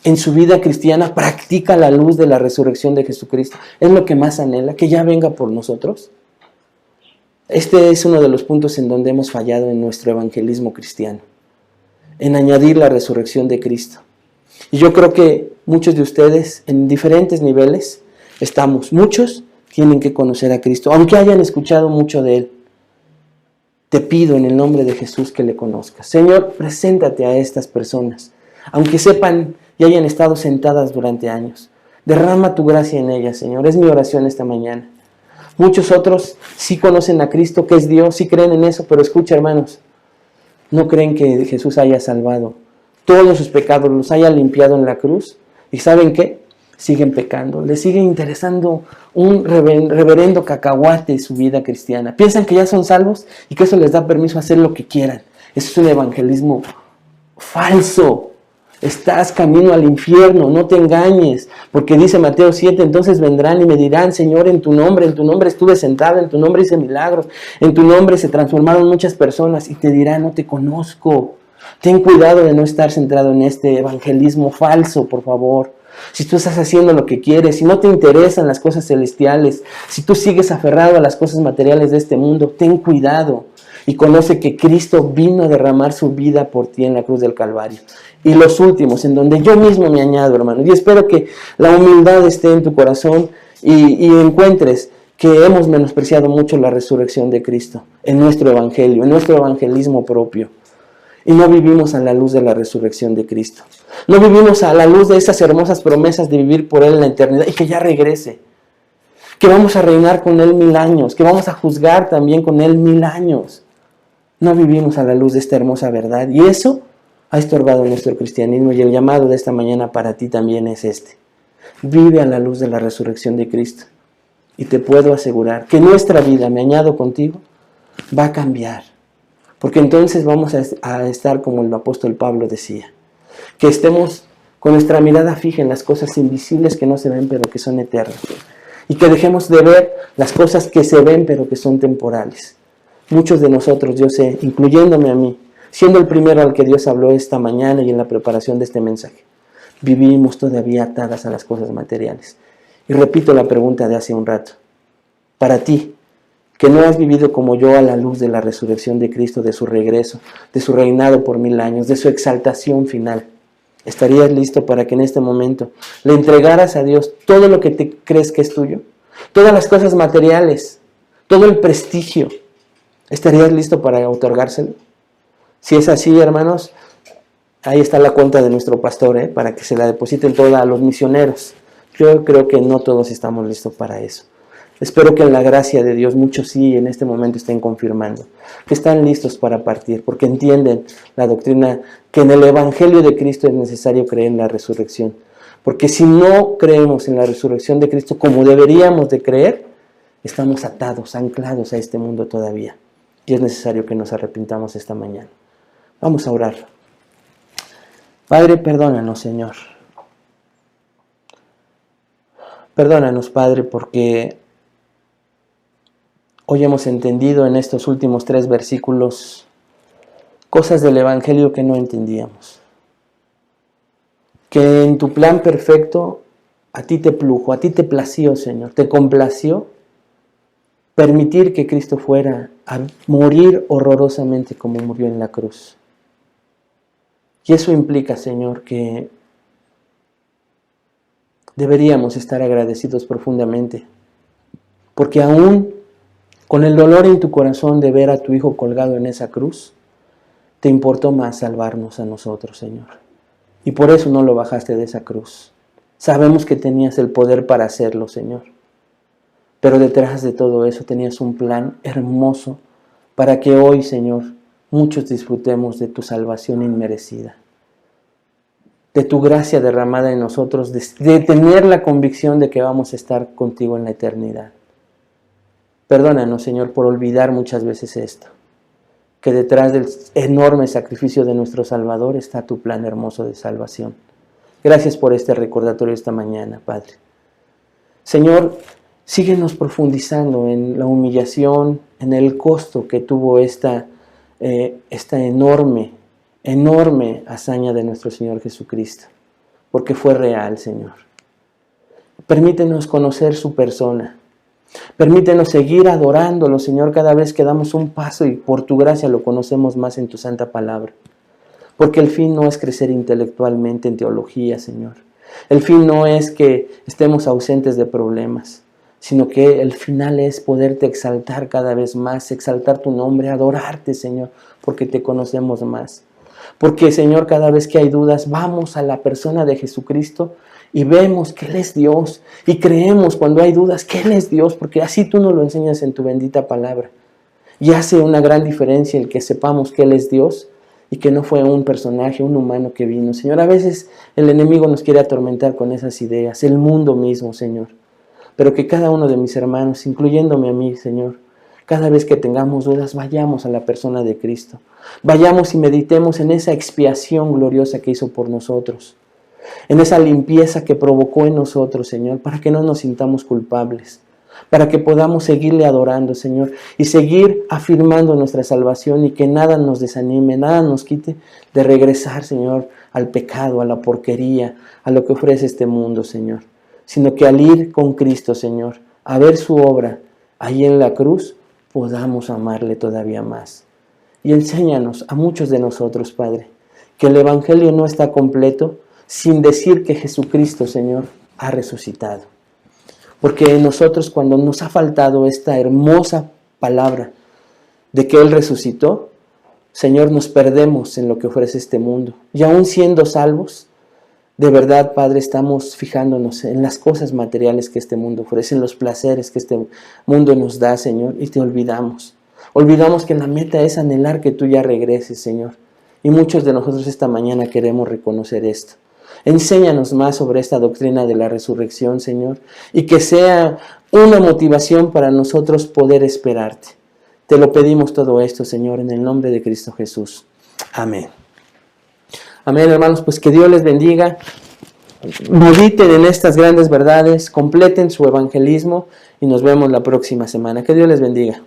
¿En su vida cristiana practica la luz de la resurrección de Jesucristo? ¿Es lo que más anhela? ¿Que ya venga por nosotros? Este es uno de los puntos en donde hemos fallado en nuestro evangelismo cristiano, en añadir la resurrección de Cristo. Y yo creo que muchos de ustedes en diferentes niveles muchos tienen que conocer a Cristo, aunque hayan escuchado mucho de Él. Te pido en el nombre de Jesús que le conozcas. Señor, preséntate a estas personas, aunque sepan y hayan estado sentadas durante años. Derrama tu gracia en ellas, Señor. Es mi oración esta mañana. Muchos otros sí conocen a Cristo, que es Dios, sí creen en eso, pero escucha, hermanos, no creen que Jesús haya salvado todos sus pecados, los haya limpiado en la cruz. ¿Y saben qué? Siguen pecando. Les sigue interesando un reverendo cacahuate su vida cristiana. Piensan que ya son salvos y que eso les da permiso a hacer lo que quieran. Eso es un evangelismo falso. Estás camino al infierno, no te engañes, porque dice Mateo 7, entonces vendrán y me dirán, Señor, en tu nombre estuve sentado, en tu nombre hice milagros, en tu nombre se transformaron muchas personas, y te dirán, no te conozco. Ten cuidado de no estar centrado en este evangelismo falso, por favor. Si tú estás haciendo lo que quieres, si no te interesan las cosas celestiales, si tú sigues aferrado a las cosas materiales de este mundo, ten cuidado y conoce que Cristo vino a derramar su vida por ti en la cruz del Calvario. Y los últimos, en donde yo mismo me añado, hermano, y espero que la humildad esté en tu corazón y encuentres que hemos menospreciado mucho la resurrección de Cristo en nuestro evangelio, en nuestro evangelismo propio. Y no vivimos a la luz de la resurrección de Cristo. No vivimos a la luz de esas hermosas promesas de vivir por Él en la eternidad y que ya regrese. Que vamos a reinar con Él 1000 años, que vamos a juzgar también con Él 1000 años. No vivimos a la luz de esta hermosa verdad y eso ha estorbado nuestro cristianismo, y el llamado de esta mañana para ti también es este. Vive a la luz de la resurrección de Cristo y te puedo asegurar que nuestra vida, me añado contigo, va a cambiar. Porque entonces vamos a estar como el apóstol Pablo decía, que estemos con nuestra mirada fija en las cosas invisibles que no se ven pero que son eternas, y que dejemos de ver las cosas que se ven pero que son temporales. Muchos de nosotros, yo sé, incluyéndome a mí, siendo el primero al que Dios habló esta mañana y en la preparación de este mensaje, vivimos todavía atadas a las cosas materiales. Y repito la pregunta de hace un rato. Para ti, que no has vivido como yo a la luz de la resurrección de Cristo, de su regreso, de su reinado por 1000 años, de su exaltación final, ¿estarías listo para que en este momento le entregaras a Dios todo lo que te crees que es tuyo? Todas las cosas materiales, todo el prestigio, ¿estarías listo para otorgárselo? Si es así, hermanos, ahí está la cuenta de nuestro pastor, para que se la depositen toda a los misioneros. Yo creo que no todos estamos listos para eso. Espero que en la gracia de Dios muchos sí en este momento estén confirmando que están listos para partir, porque entienden la doctrina que en el Evangelio de Cristo es necesario creer en la resurrección. Porque si no creemos en la resurrección de Cristo como deberíamos de creer, estamos atados, anclados a este mundo todavía. Y es necesario que nos arrepintamos esta mañana. Vamos a orar. Padre, perdónanos, Señor. Perdónanos, Padre, porque hoy hemos entendido en estos últimos 3 versículos cosas del Evangelio que no entendíamos. Que en tu plan perfecto a ti te plujo, a ti te plació, Señor, te complació permitir que Cristo fuera a morir horrorosamente como murió en la cruz. Y eso implica, Señor, que deberíamos estar agradecidos profundamente, porque aún con el dolor en tu corazón de ver a tu Hijo colgado en esa cruz, te importó más salvarnos a nosotros, Señor. Y por eso no lo bajaste de esa cruz. Sabemos que tenías el poder para hacerlo, Señor. Pero detrás de todo eso tenías un plan hermoso para que hoy, Señor, muchos disfrutemos de tu salvación inmerecida, de tu gracia derramada en nosotros, de tener la convicción de que vamos a estar contigo en la eternidad. Perdónanos, Señor, por olvidar muchas veces esto, que detrás del enorme sacrificio de nuestro Salvador está tu plan hermoso de salvación. Gracias por este recordatorio esta mañana, Padre. Señor, síguenos profundizando en la humillación, en el costo que tuvo esta enorme hazaña de nuestro Señor Jesucristo, porque fue real, Señor. Permítenos conocer su persona. Permítenos seguir adorándolo, Señor, cada vez que damos un paso y por tu gracia lo conocemos más en tu santa palabra. Porque el fin no es crecer intelectualmente en teología, Señor. El fin no es que estemos ausentes de problemas, sino que el final es poderte exaltar cada vez más, exaltar tu nombre, adorarte, Señor, porque te conocemos más. Porque, Señor, cada vez que hay dudas, vamos a la persona de Jesucristo y vemos que Él es Dios. Y creemos cuando hay dudas que Él es Dios, porque así tú nos lo enseñas en tu bendita palabra. Y hace una gran diferencia el que sepamos que Él es Dios y que no fue un personaje, un humano que vino. Señor, a veces el enemigo nos quiere atormentar con esas ideas, el mundo mismo, Señor. Pero que cada uno de mis hermanos, incluyéndome a mí, Señor, cada vez que tengamos dudas, vayamos a la persona de Cristo. Vayamos y meditemos en esa expiación gloriosa que hizo por nosotros, en esa limpieza que provocó en nosotros, Señor, para que no nos sintamos culpables, para que podamos seguirle adorando, Señor, y seguir afirmando nuestra salvación y que nada nos desanime, nada nos quite de regresar, Señor, al pecado, a la porquería, a lo que ofrece este mundo, Señor, sino que al ir con Cristo, Señor, a ver su obra ahí en la cruz, podamos amarle todavía más. Y enséñanos a muchos de nosotros, Padre, que el Evangelio no está completo sin decir que Jesucristo, Señor, ha resucitado. Porque nosotros, cuando nos ha faltado esta hermosa palabra de que Él resucitó, Señor, nos perdemos en lo que ofrece este mundo. Y aún siendo salvos, de verdad, Padre, estamos fijándonos en las cosas materiales que este mundo ofrece, en los placeres que este mundo nos da, Señor, y te olvidamos. Olvidamos que la meta es anhelar que tú ya regreses, Señor. Y muchos de nosotros esta mañana queremos reconocer esto. Enséñanos más sobre esta doctrina de la resurrección, Señor, y que sea una motivación para nosotros poder esperarte. Te lo pedimos todo esto, Señor, en el nombre de Cristo Jesús. Amén. Amén, hermanos, pues que Dios les bendiga. Mediten en estas grandes verdades, completen su evangelismo y nos vemos la próxima semana. Que Dios les bendiga.